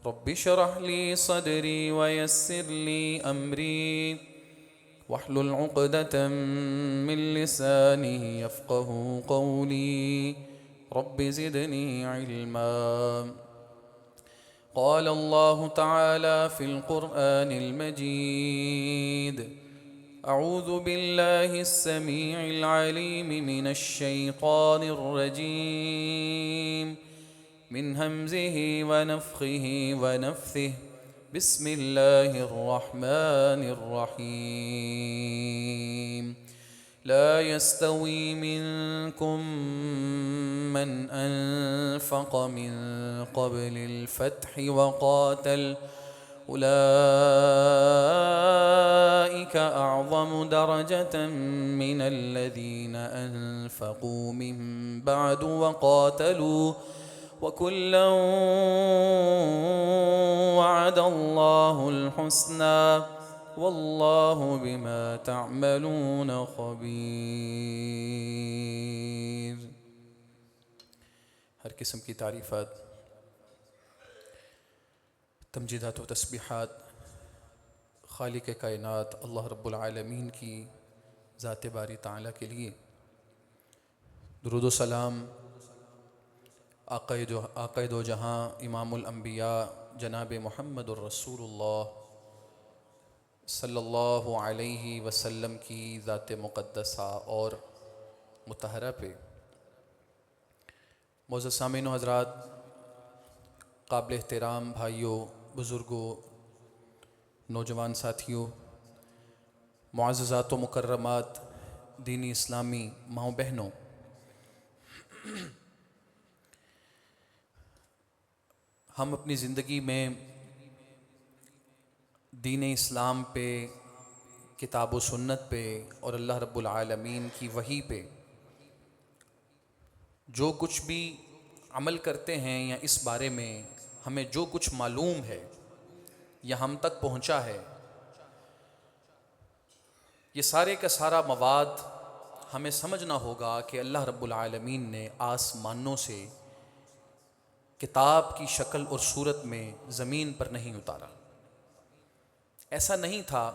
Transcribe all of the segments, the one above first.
رب اشرح لي صدري ويسر لي أمري واحلل عقدة من لساني يفقه قولي رب زدني علما. قال الله تعالى في القرآن المجيد: أعوذ بالله السميع العليم من الشيطان الرجيم من همزه ونفخه ونفثه. بسم الله الرحمن الرحيم. لا يستوي منكم من أنفق من قبل الفتح وقاتل أولئك أعظم درجة من الذين أنفقوا من بعد وقاتلوا وكلا وعد الله الحسنى واللہ بما تعملون خبیر. ہر قسم کی تعریفات، تمجیدات و تسبیحات خالق کائنات اللہ رب العالمین کی ذات باری تعالیٰ کے لیے. درود و سلام آقا دو جہاں امام الانبیاء جناب محمد الرسول اللہ صلی اللہ علیہ وسلم کی ذات مقدسہ اور مطہرہ پہ. معزز سامعین و حضرات، قابل احترام بھائیوں، بزرگوں، نوجوان ساتھیوں، معززات و مکرمات، دینی اسلامی ماؤں بہنوں، ہم اپنی زندگی میں دین اسلام پہ، کتاب و سنت پہ اور اللہ رب العالمین کی وحی پہ جو کچھ بھی عمل کرتے ہیں یا اس بارے میں ہمیں جو کچھ معلوم ہے یا ہم تک پہنچا ہے، یہ سارے کا سارا مواد ہمیں سمجھنا ہوگا کہ اللہ رب العالمین نے آسمانوں سے کتاب کی شکل اور صورت میں زمین پر نہیں اتارا. ایسا نہیں تھا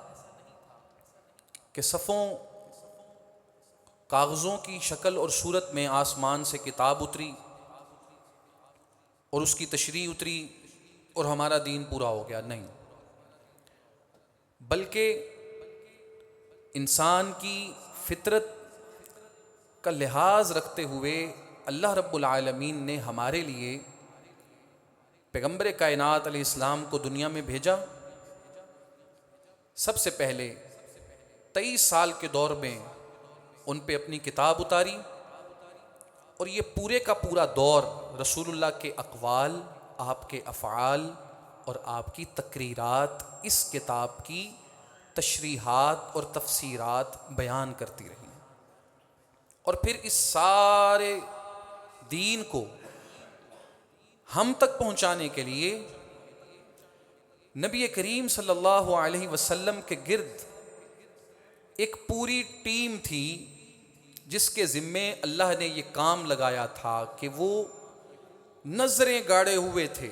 کہ صفوں کاغذوں کی شکل اور صورت میں آسمان سے کتاب اتری اور اس کی تشریح اتری اور ہمارا دین پورا ہو گیا. نہیں، بلکہ انسان کی فطرت کا لحاظ رکھتے ہوئے اللہ رب العالمین نے ہمارے لیے پیغمبر کائنات علیہ السلام کو دنیا میں بھیجا. سب سے پہلے 23 سال کے دور میں ان پہ اپنی کتاب اتاری، اور یہ پورے کا پورا دور رسول اللہ کے اقوال، آپ کے افعال اور آپ کی تقریرات اس کتاب کی تشریحات اور تفسیرات بیان کرتی رہی. اور پھر اس سارے دین کو ہم تک پہنچانے کے لیے نبی کریم صلی اللہ علیہ وسلم کے گرد ایک پوری ٹیم تھی جس کے ذمے اللہ نے یہ کام لگایا تھا کہ وہ نظریں گاڑے ہوئے تھے،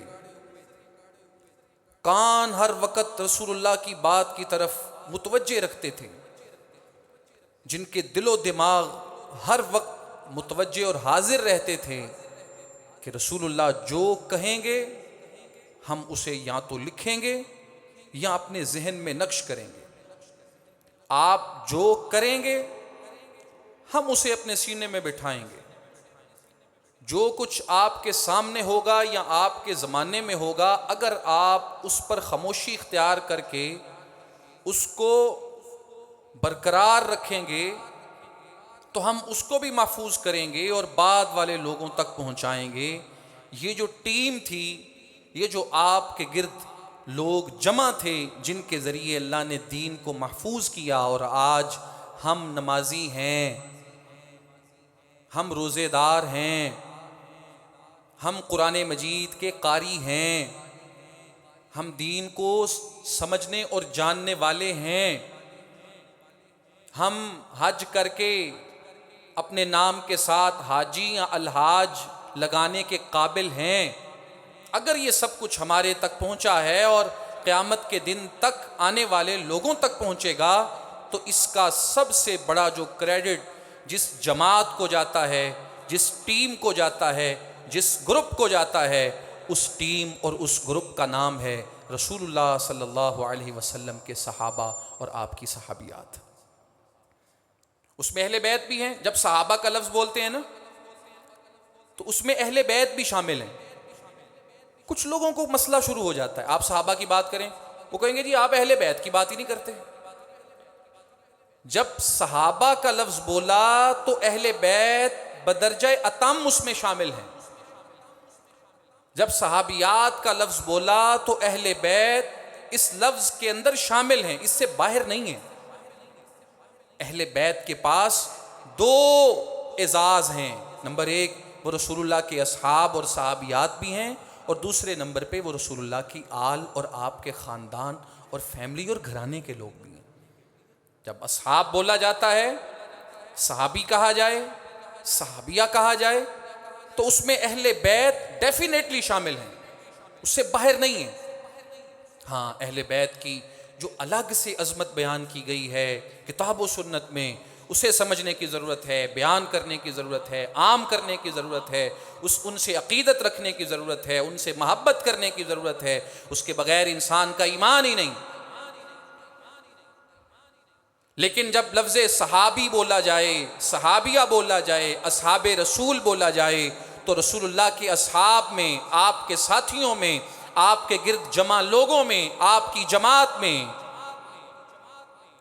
کان ہر وقت رسول اللہ کی بات کی طرف متوجہ رکھتے تھے، جن کے دل و دماغ ہر وقت متوجہ اور حاضر رہتے تھے کہ رسول اللہ جو کہیں گے ہم اسے یا تو لکھیں گے یا اپنے ذہن میں نقش کریں گے، آپ جو کریں گے ہم اسے اپنے سینے میں بٹھائیں گے، جو کچھ آپ کے سامنے ہوگا یا آپ کے زمانے میں ہوگا، اگر آپ اس پر خاموشی اختیار کر کے اس کو برقرار رکھیں گے تو ہم اس کو بھی محفوظ کریں گے اور بعد والے لوگوں تک پہنچائیں گے. یہ جو ٹیم تھی، یہ جو آپ کے گرد لوگ جمع تھے جن کے ذریعے اللہ نے دین کو محفوظ کیا، اور آج ہم نمازی ہیں، ہم روزے دار ہیں، ہم قرآن مجید کے قاری ہیں، ہم دین کو سمجھنے اور جاننے والے ہیں، ہم حج کر کے اپنے نام کے ساتھ حاجی یا الحاج لگانے کے قابل ہیں. اگر یہ سب کچھ ہمارے تک پہنچا ہے اور قیامت کے دن تک آنے والے لوگوں تک پہنچے گا تو اس کا سب سے بڑا جو کریڈٹ جس جماعت کو جاتا ہے، جس ٹیم کو جاتا ہے، جس گروپ کو جاتا ہے، اس ٹیم اور اس گروپ کا نام ہے رسول اللہ صلی اللہ علیہ وسلم کے صحابہ اور آپ کی صحابیات۔ اس میں اہل بیت بھی ہیں۔ جب صحابہ کا لفظ بولتے ہیں نا تو اس میں اہل بیت بھی شامل ہیں۔ کچھ لوگوں کو مسئلہ شروع ہو جاتا ہے، آپ صحابہ کی بات کریں وہ کہیں گے جی آپ اہل بیت کی بات ہی نہیں کرتے۔ جب صحابہ کا لفظ بولا تو اہل بیت بدرجہ اتم اس میں شامل ہیں۔ جب صحابیات کا لفظ بولا تو اہل بیت اس لفظ کے اندر شامل ہیں، اس سے باہر نہیں ہیں۔ اہل بیت کے پاس دو اعزاز ہیں، نمبر ایک وہ رسول اللہ کے اصحاب اور صحابیات بھی ہیں، اور دوسرے نمبر پہ وہ رسول اللہ کی آل اور آپ کے خاندان اور فیملی اور گھرانے کے لوگ بھی ہیں۔ جب اصحاب بولا جاتا ہے، صحابی کہا جائے، صحابیہ کہا جائے تو اس میں اہل بیت ڈیفینیٹلی شامل ہیں، اس سے باہر نہیں ہیں۔ ہاں اہل بیت کی جو الگ سے عظمت بیان کی گئی ہے کتاب و سنت میں، اسے سمجھنے کی ضرورت ہے، بیان کرنے کی ضرورت ہے، عام کرنے کی ضرورت ہے، ان سے عقیدت رکھنے کی ضرورت ہے، ان سے محبت کرنے کی ضرورت ہے۔ اس کے بغیر انسان کا ایمان ہی نہیں۔ لیکن جب لفظ صحابی بولا جائے، صحابیہ بولا جائے، اصحاب رسول بولا جائے تو رسول اللہ کے اصحاب میں، آپ کے ساتھیوں میں، آپ کے گرد جمع لوگوں میں، آپ کی جماعت میں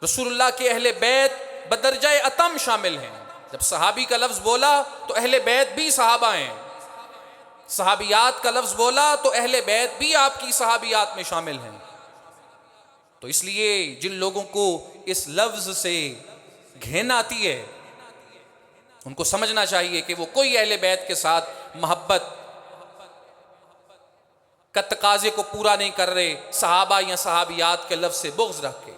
رسول اللہ کے اہل بیت بدرجہ اتم شامل ہیں۔ جب صحابی کا لفظ بولا تو اہل بیت بھی صحابہ ہیں، صحابیات کا لفظ بولا تو اہل بیت بھی آپ کی صحابیات میں شامل ہیں۔ تو اس لیے جن لوگوں کو اس لفظ سے گھن آتی ہے ان کو سمجھنا چاہیے کہ وہ کوئی اہل بیت کے ساتھ محبت کا تقاضے کو پورا نہیں کر رہے، صحابہ یا صحابیات کے لفظ سے بغض رکھ کے۔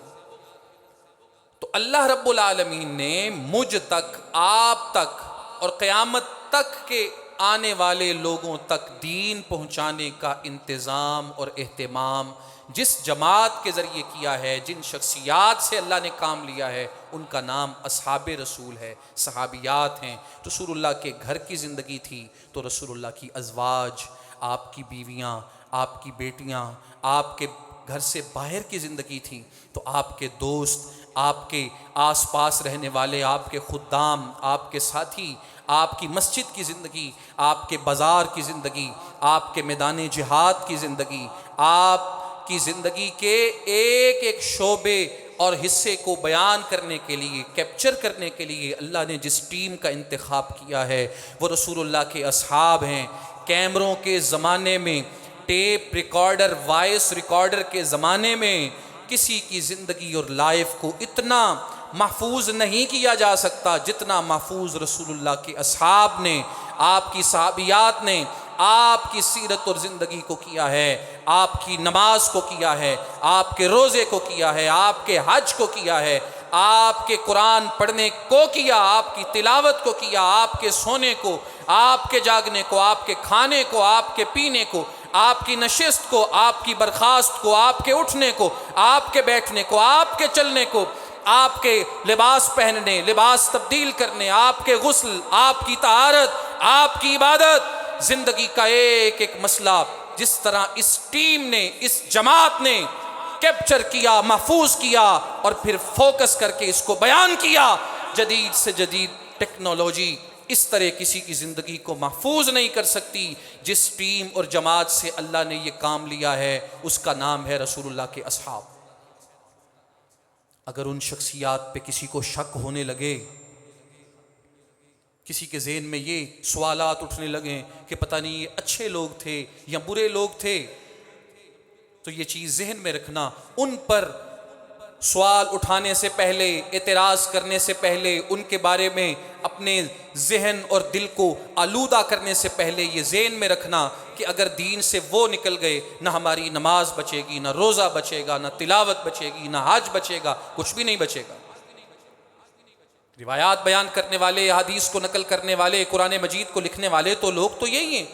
تو اللہ رب العالمین نے مجھ تک، آپ تک اور قیامت تک کے آنے والے لوگوں تک دین پہنچانے کا انتظام اور اہتمام جس جماعت کے ذریعے کیا ہے، جن شخصیات سے اللہ نے کام لیا ہے، ان کا نام اصحاب رسول ہے، صحابیات ہیں۔ رسول اللہ کے گھر کی زندگی تھی تو رسول اللہ کی ازواج، آپ کی بیویاں، آپ کی بیٹیاں، آپ کے گھر سے باہر کی زندگی تھی تو آپ کے دوست، آپ کے آس پاس رہنے والے، آپ کے خدام، آپ کے ساتھی، آپ کی مسجد کی زندگی، آپ کے بازار کی زندگی، آپ کے میدان جہاد کی زندگی، آپ کی زندگی کے ایک ایک شعبے اور حصے کو بیان کرنے کے لیے، کیپچر کرنے کے لیے اللہ نے جس ٹیم کا انتخاب کیا ہے وہ رسول اللہ کے اصحاب ہیں۔ کیمروں کے زمانے میں، ٹیپ ریکارڈر، وائس ریکارڈر کے زمانے میں کسی کی زندگی اور لائف کو اتنا محفوظ نہیں کیا جا سکتا جتنا محفوظ رسول اللہ کے اصحاب نے، آپ کی صحابیات نے آپ کی سیرت اور زندگی کو کیا ہے، آپ کی نماز کو کیا ہے، آپ کے روزے کو کیا ہے، آپ کے حج کو کیا ہے، آپ کے قرآن پڑھنے کو کیا، آپ کی تلاوت کو کیا، آپ کے سونے کو، آپ کے جاگنے کو، آپ کے کھانے کو، آپ کے پینے کو، آپ کی نشست کو، آپ کی برخاست کو، آپ کے اٹھنے کو، آپ کے بیٹھنے کو، آپ کے چلنے کو، آپ کے لباس پہننے، لباس تبدیل کرنے، آپ کے غسل، آپ کی طہارت، آپ کی عبادت، زندگی کا ایک ایک مسئلہ جس طرح اس ٹیم نے، اس جماعت نے کیپچر کیا، محفوظ کیا اور پھر فوکس کر کے اس کو بیان کیا۔ جدید سے جدید ٹیکنالوجی اس طرح کسی کی زندگی کو محفوظ نہیں کر سکتی جس ٹیم اور جماعت سے اللہ نے یہ کام لیا ہے، اس کا نام ہے رسول اللہ کے اصحاب۔ اگر ان شخصیات پہ کسی کو شک ہونے لگے، کسی کے ذہن میں یہ سوالات اٹھنے لگیں کہ پتہ نہیں یہ اچھے لوگ تھے یا برے لوگ تھے، تو یہ چیز ذہن میں رکھنا، ان پر سوال اٹھانے سے پہلے، اعتراض کرنے سے پہلے، ان کے بارے میں اپنے ذہن اور دل کو آلودہ کرنے سے پہلے یہ ذہن میں رکھنا کہ اگر دین سے وہ نکل گئے، نہ ہماری نماز بچے گی، نہ روزہ بچے گا، نہ تلاوت بچے گی، نہ حج بچے گا، کچھ بھی نہیں بچے گا۔ روایات بیان کرنے والے، حدیث کو نقل کرنے والے، قرآن مجید کو لکھنے والے تو لوگ تو یہی ہیں۔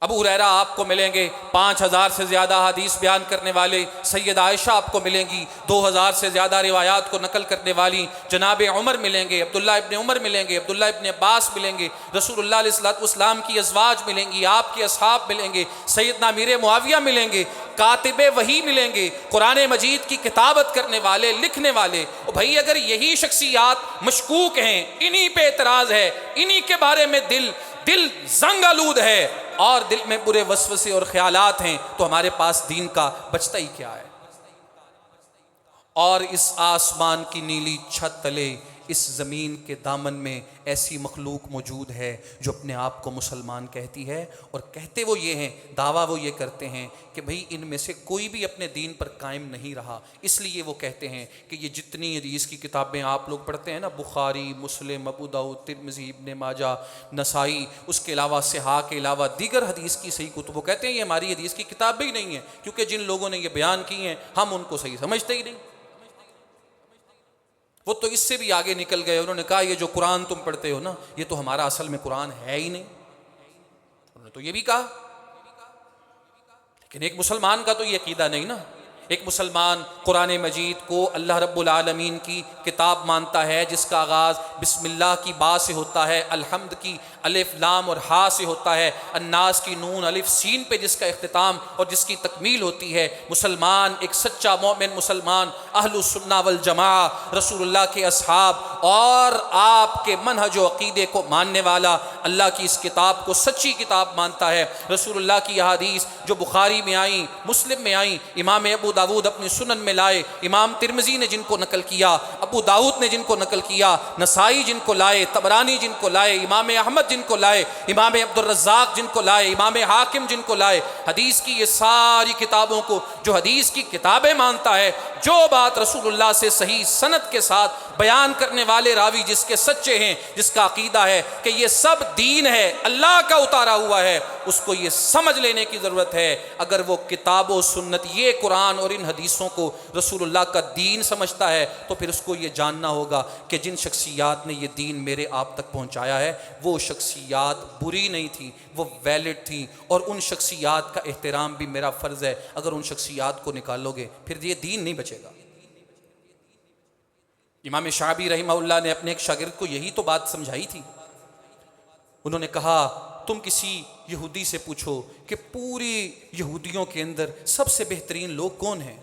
ابو ہریرہ آپ کو ملیں گے 5000 سے زیادہ حدیث بیان کرنے والے، سیدہ عائشہ آپ کو ملیں گی 2000 سے زیادہ روایات کو نقل کرنے والی، جناب عمر ملیں گے، عبداللہ ابن عمر ملیں گے، عبداللہ ابن عباس ملیں گے، رسول اللہ علیہ الصلوۃ والسلام کی ازواج ملیں گی، آپ کے اصحاب ملیں گے، سیدنا امیر معاویہ ملیں گے، کاتب وحی ملیں گے، قرآن مجید کی کتابت کرنے والے، لکھنے والے۔ بھائی اگر یہی شخصیات مشکوک ہیں، انہی پہ اعتراض ہے، انہی کے بارے میں دل زنگ آلود ہے اور دل میں برے وسوسے اور خیالات ہیں، تو ہمارے پاس دین کا بچتا ہی کیا ہے؟ اور اس آسمان کی نیلی چھت تلے، اس زمین کے دامن میں ایسی مخلوق موجود ہے جو اپنے آپ کو مسلمان کہتی ہے، اور کہتے وہ یہ ہیں، دعویٰ وہ یہ کرتے ہیں کہ بھئی ان میں سے کوئی بھی اپنے دین پر قائم نہیں رہا، اس لیے وہ کہتے ہیں کہ یہ جتنی حدیث کی کتابیں آپ لوگ پڑھتے ہیں نا، بخاری، مسلم، ابو داؤد، ترمذی، ابن ماجہ، نسائی، اس کے علاوہ صحاح کے علاوہ دیگر حدیث کی صحیح کتب، وہ کہتے ہیں یہ ہماری حدیث کی کتابیں ہی نہیں ہیں، کیونکہ جن لوگوں نے یہ بیان کی ہیں ہم ان کو صحیح سمجھتے ہی نہیں۔ وہ تو اس سے بھی آگے نکل گئے، انہوں نے کہا یہ جو قرآن تم پڑھتے ہو نا، یہ تو ہمارا اصل میں قرآن ہے ہی نہیں، انہوں نے تو یہ بھی کہا۔ لیکن ایک مسلمان کا تو یہ عقیدہ نہیں نا، ایک مسلمان قرآن مجید کو اللہ رب العالمین کی کتاب مانتا ہے، جس کا آغاز بسم اللہ کی با سے ہوتا ہے، الحمد کی الف لام اور ہا سے ہوتا ہے، الناس کی نون الف سین پہ جس کا اختتام اور جس کی تکمیل ہوتی ہے۔ مسلمان، ایک سچا مومن مسلمان، اہل السنہ والجماعہ، رسول اللہ کے اصحاب اور آپ کے منہج و عقیدے کو ماننے والا، اللہ کی اس کتاب کو سچی کتاب مانتا ہے۔ رسول اللہ کی احادیث جو بخاری میں آئیں، مسلم میں آئیں، امام ابو داؤد اپنی سنن میں لائے، امام ترمذی نے جن کو نقل کیا، ابو داؤد نے جن کو نقل کیا، نسائی جن کو لائے، طبرانی جن کو لائے، امام احمد جن کو لائے، امام عبد الرزاق جن کو لائے، امام حاکم جن کو لائے، حدیث کی یہ ساری کتابوں کو جو حدیث کی کتابیں مانتا ہے، جو بات رسول اللہ سے صحیح سند کے ساتھ بیان کرنے والے راوی جس کے سچے ہیں، جس کا عقیدہ ہے کہ یہ سب دین ہے، اللہ کا اتارا ہوا ہے، اس کو یہ سمجھ لینے کی ضرورت ہے۔ اگر وہ کتاب و سنت، یہ قرآن اور ان حدیثوں کو رسول اللہ کا دین سمجھتا ہے، تو پھر اس کو یہ جاننا ہوگا کہ جن شخصیات نے یہ دین میرے آپ تک پہنچایا ہے، وہ شخصیات بری نہیں تھیں، وہ ویلڈ تھیں، اور ان شخصیات کا احترام بھی میرا فرض ہے۔ اگر ان شخصیات کو نکالو گے پھر یہ دین نہیں بچے گا۔ امام شعبی رحمہ اللہ نے اپنے ایک شاگرد کو یہی تو بات سمجھائی تھی۔ انہوں نے کہا تم کسی یہودی سے پوچھو کہ پوری یہودیوں کے اندر سب سے بہترین لوگ کون ہیں،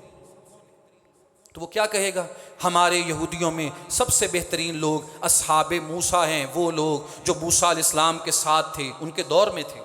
تو وہ کیا کہے گا؟ ہمارے یہودیوں میں سب سے بہترین لوگ اصحاب موسیٰ ہیں، وہ لوگ جو موسیٰ علیہ السلام کے ساتھ تھے، ان کے دور میں تھے۔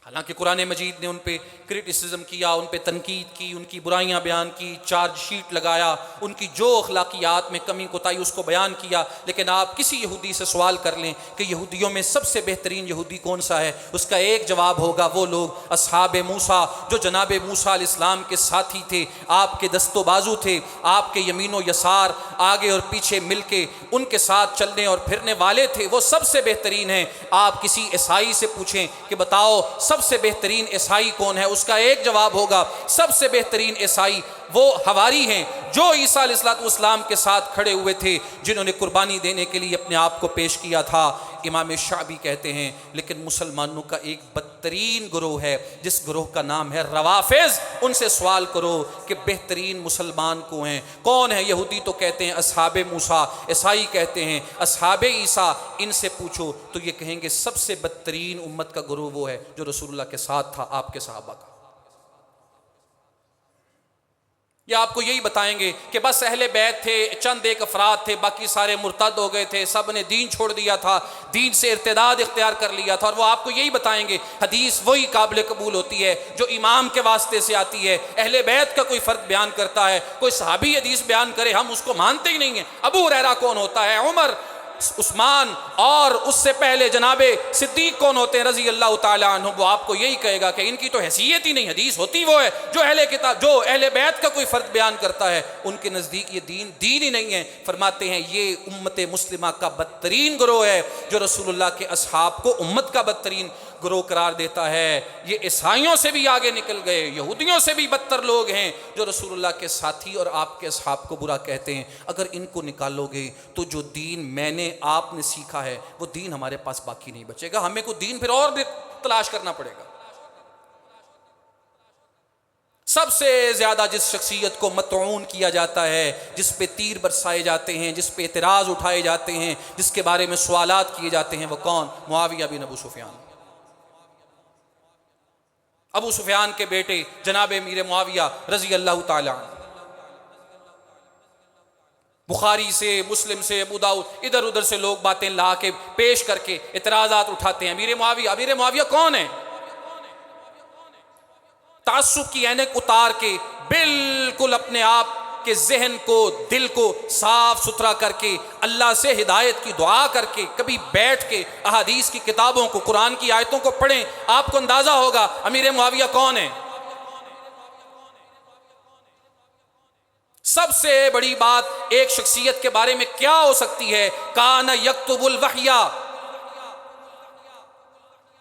حالانکہ قرآن مجید نے ان پہ کرٹیسزم کیا، ان پہ تنقید کی، ان کی برائیاں بیان کی، چارج شیٹ لگایا، ان کی جو اخلاقیات میں کمی کوتاہی اس کو بیان کیا، لیکن آپ کسی یہودی سے سوال کر لیں کہ یہودیوں میں سب سے بہترین یہودی کون سا ہے، اس کا ایک جواب ہوگا وہ لوگ اصحاب موسیٰ، جو جناب موسیٰ علیہ السلام کے ساتھی تھے، آپ کے دست و بازو تھے، آپ کے یمین و یسار، آگے اور پیچھے مل کے ان کے ساتھ چلنے اور پھرنے والے تھے، وہ سب سے بہترین ہیں۔ آپ کسی عیسائی سے پوچھیں کہ بتاؤ سب سے بہترین عیسائی کون ہے، اس کا ایک جواب ہوگا سب سے بہترین عیسائی وہ حواری ہیں جو عیسیٰ علیہ السلام کے ساتھ کھڑے ہوئے تھے، جنہوں نے قربانی دینے کے لیے اپنے آپ کو پیش کیا تھا۔ امام شعبی کہتے ہیں لیکن مسلمانوں کا ایک بدترین گروہ ہے جس گروہ کا نام ہے روافض، ان سے سوال کرو کہ بہترین مسلمان کو ہیں کون ہے؟ یہودی تو کہتے ہیں اصحاب موسیٰ، عیسائی کہتے ہیں اصحاب عیسیٰ، ان سے پوچھو تو یہ کہیں گے سب سے بدترین امت کا گروہ وہ ہے جو رسول اللہ کے ساتھ تھا، آپ کے صحابہ کا۔ یا آپ کو یہی بتائیں گے کہ بس اہل بیت تھے، چند ایک افراد تھے، باقی سارے مرتد ہو گئے تھے، سب نے دین چھوڑ دیا تھا، دین سے ارتداد اختیار کر لیا تھا، اور وہ آپ کو یہی بتائیں گے حدیث وہی قابل قبول ہوتی ہے جو امام کے واسطے سے آتی ہے۔ اہل بیت کا کوئی فرد بیان کرتا ہے، کوئی صحابی حدیث بیان کرے، ہم اس کو مانتے ہی نہیں ہیں۔ ابو ہریرہ کون ہوتا ہے؟ عمر، عثمان، اور اس سے پہلے جناب صدیق کون ہوتے ہیں رضی اللہ تعالیٰ عنہ؟ وہ آپ کو یہی کہے گا کہ ان کی تو حیثیت ہی نہیں، حدیث ہوتی وہ ہے جو اہل بیت کا کوئی فرد بیان کرتا ہے، ان کے نزدیک یہ دین ہی نہیں ہے۔ فرماتے ہیں یہ امت مسلمہ کا بدترین گروہ ہے جو رسول اللہ کے اصحاب کو امت کا بدترین گروہ قرار دیتا ہے، یہ عیسائیوں سے بھی آگے نکل گئے، یہودیوں سے بھی بدتر لوگ ہیں جو رسول اللہ کے ساتھی اور آپ کے اصحاب کو برا کہتے ہیں۔ اگر ان کو نکالو گے تو جو دین میں نے آپ نے سیکھا ہے وہ دین ہمارے پاس باقی نہیں بچے گا، ہمیں کوئی دین پھر اور تلاش کرنا پڑے گا۔ سب سے زیادہ جس شخصیت کو مطعون کیا جاتا ہے، جس پہ تیر برسائے جاتے ہیں، جس پہ اعتراض اٹھائے جاتے ہیں، جس کے بارے میں سوالات کیے جاتے ہیں، وہ کون؟ معاویہ بن ابو سفیان۔ ابو سفیان کے بیٹے جناب امیر معاویہ رضی اللہ تعالی عنہ، بخاری سے، مسلم سے، ابو داؤد، ادھر ادھر سے لوگ باتیں لا کے پیش کر کے اعتراضات اٹھاتے ہیں۔ امیر معاویہ کون ہے؟ تعصب کی اینک اتار کے بالکل اپنے آپ کے ذہن کو، دل کو صاف ستھرا کر کے، اللہ سے ہدایت کی دعا کر کے، کبھی بیٹھ کے احادیث کی کتابوں کو، قرآن کی آیتوں کو پڑھیں، آپ کو اندازہ ہوگا امیر معاویہ کون ہے۔ سب سے بڑی بات ایک شخصیت کے بارے میں کیا ہو سکتی ہے؟ کان یکتب الوحی،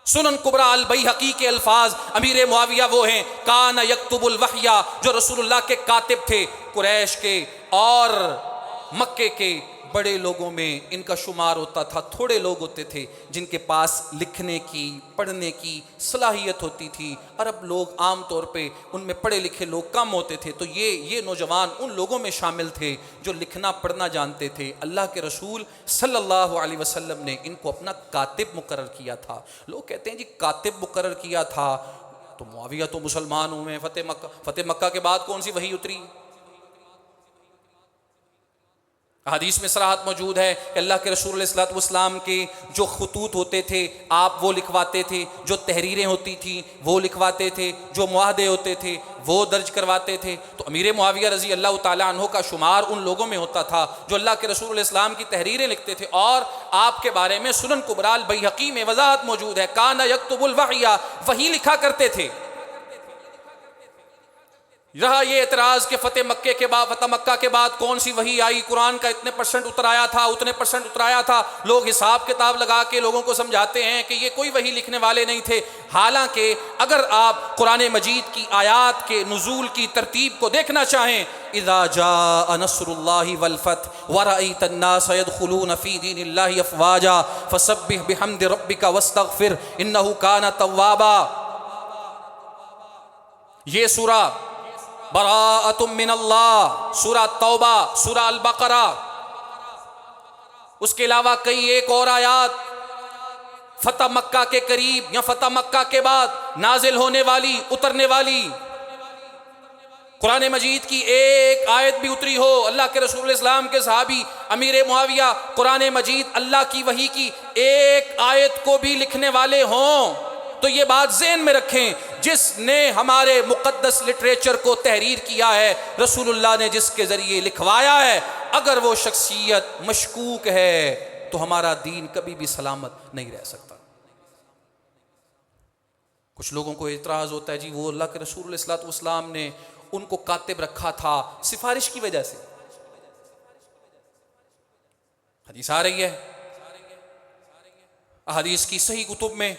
سنن کبریٰ البیہقی کے الفاظ، امیر معاویہ وہ ہیں کان یکتب الوحی، جو رسول اللہ کے کاتب تھے، قریش کے اور مکے کے بڑے لوگوں میں ان کا شمار ہوتا تھا۔ تھوڑے لوگ ہوتے تھے جن کے پاس لکھنے کی، پڑھنے کی صلاحیت ہوتی تھی، عرب لوگ عام طور پہ ان میں پڑھے لکھے لوگ کم ہوتے تھے، تو یہ نوجوان ان لوگوں میں شامل تھے جو لکھنا پڑھنا جانتے تھے۔ اللہ کے رسول صلی اللہ علیہ وسلم نے ان کو اپنا کاتب مقرر کیا تھا۔ لوگ کہتے ہیں جی کاتب مقرر کیا تھا تو معاویہ تو مسلمان ہوئے، فتح مکہ کے بعد کون سی وحی اتری؟ حدیث میں صراحت موجود ہے کہ اللہ کے رسول علیہ الصلوۃ والسلام کے جو خطوط ہوتے تھے آپ وہ لکھواتے تھے، جو تحریریں ہوتی تھیں وہ لکھواتے تھے، جو معاہدے ہوتے تھے وہ درج کرواتے تھے۔ تو امیر معاویہ رضی اللہ تعالیٰ عنہ کا شمار ان لوگوں میں ہوتا تھا جو اللہ کے رسول علیہ السلام کی تحریریں لکھتے تھے، اور آپ کے بارے میں سنن کبریٰ البیہقی میں وضاحت موجود ہے، کان یکتب الوحی، وحی لکھا کرتے تھے۔ رہا یہ اعتراض کہ فتح مکہ کے بعد کون سی وحی آئی، قرآن کا اتنے پرسنٹ اترایا تھا، اتنے پرسنٹ اترایا تھا، لوگ حساب کتاب لگا کے لوگوں کو سمجھاتے ہیں کہ یہ کوئی وحی لکھنے والے نہیں تھے۔ حالانکہ اگر آپ قرآن مجید کی آیات کے نزول کی ترتیب کو دیکھنا چاہیں، اذا جاء نصر اللہ والفتح ورأیت الناس يدخلون فی دین اللہ افواجا فسبح بحمد ربک واستغفر انہ کان توابا۔ یہ سورہ براءۃ من اللہ، سورہ توبہ، سورہ البقرہ، اس کے علاوہ کئی ایک اور آیات فتح مکہ کے قریب یا فتح مکہ کے بعد نازل ہونے والی، اترنے والی، قرآن مجید کی ایک آیت بھی اتری ہو، اللہ کے رسول علیہ السلام کے صحابی امیر معاویہ قرآن مجید اللہ کی وحی کی ایک آیت کو بھی لکھنے والے ہوں، تو یہ بات ذہن میں رکھیں، جس نے ہمارے مقدس لٹریچر کو تحریر کیا ہے، رسول اللہ نے جس کے ذریعے لکھوایا ہے، اگر وہ شخصیت مشکوک ہے تو ہمارا دین کبھی بھی سلامت نہیں رہ سکتا۔ کچھ لوگوں کو اعتراض ہوتا ہے جی وہ اللہ کے رسول علیہ الصلوۃ والسلام نے ان کو کاتب رکھا تھا سفارش کی وجہ سے۔ حدیث آ رہی ہے احادیث کی صحیح کتب میں،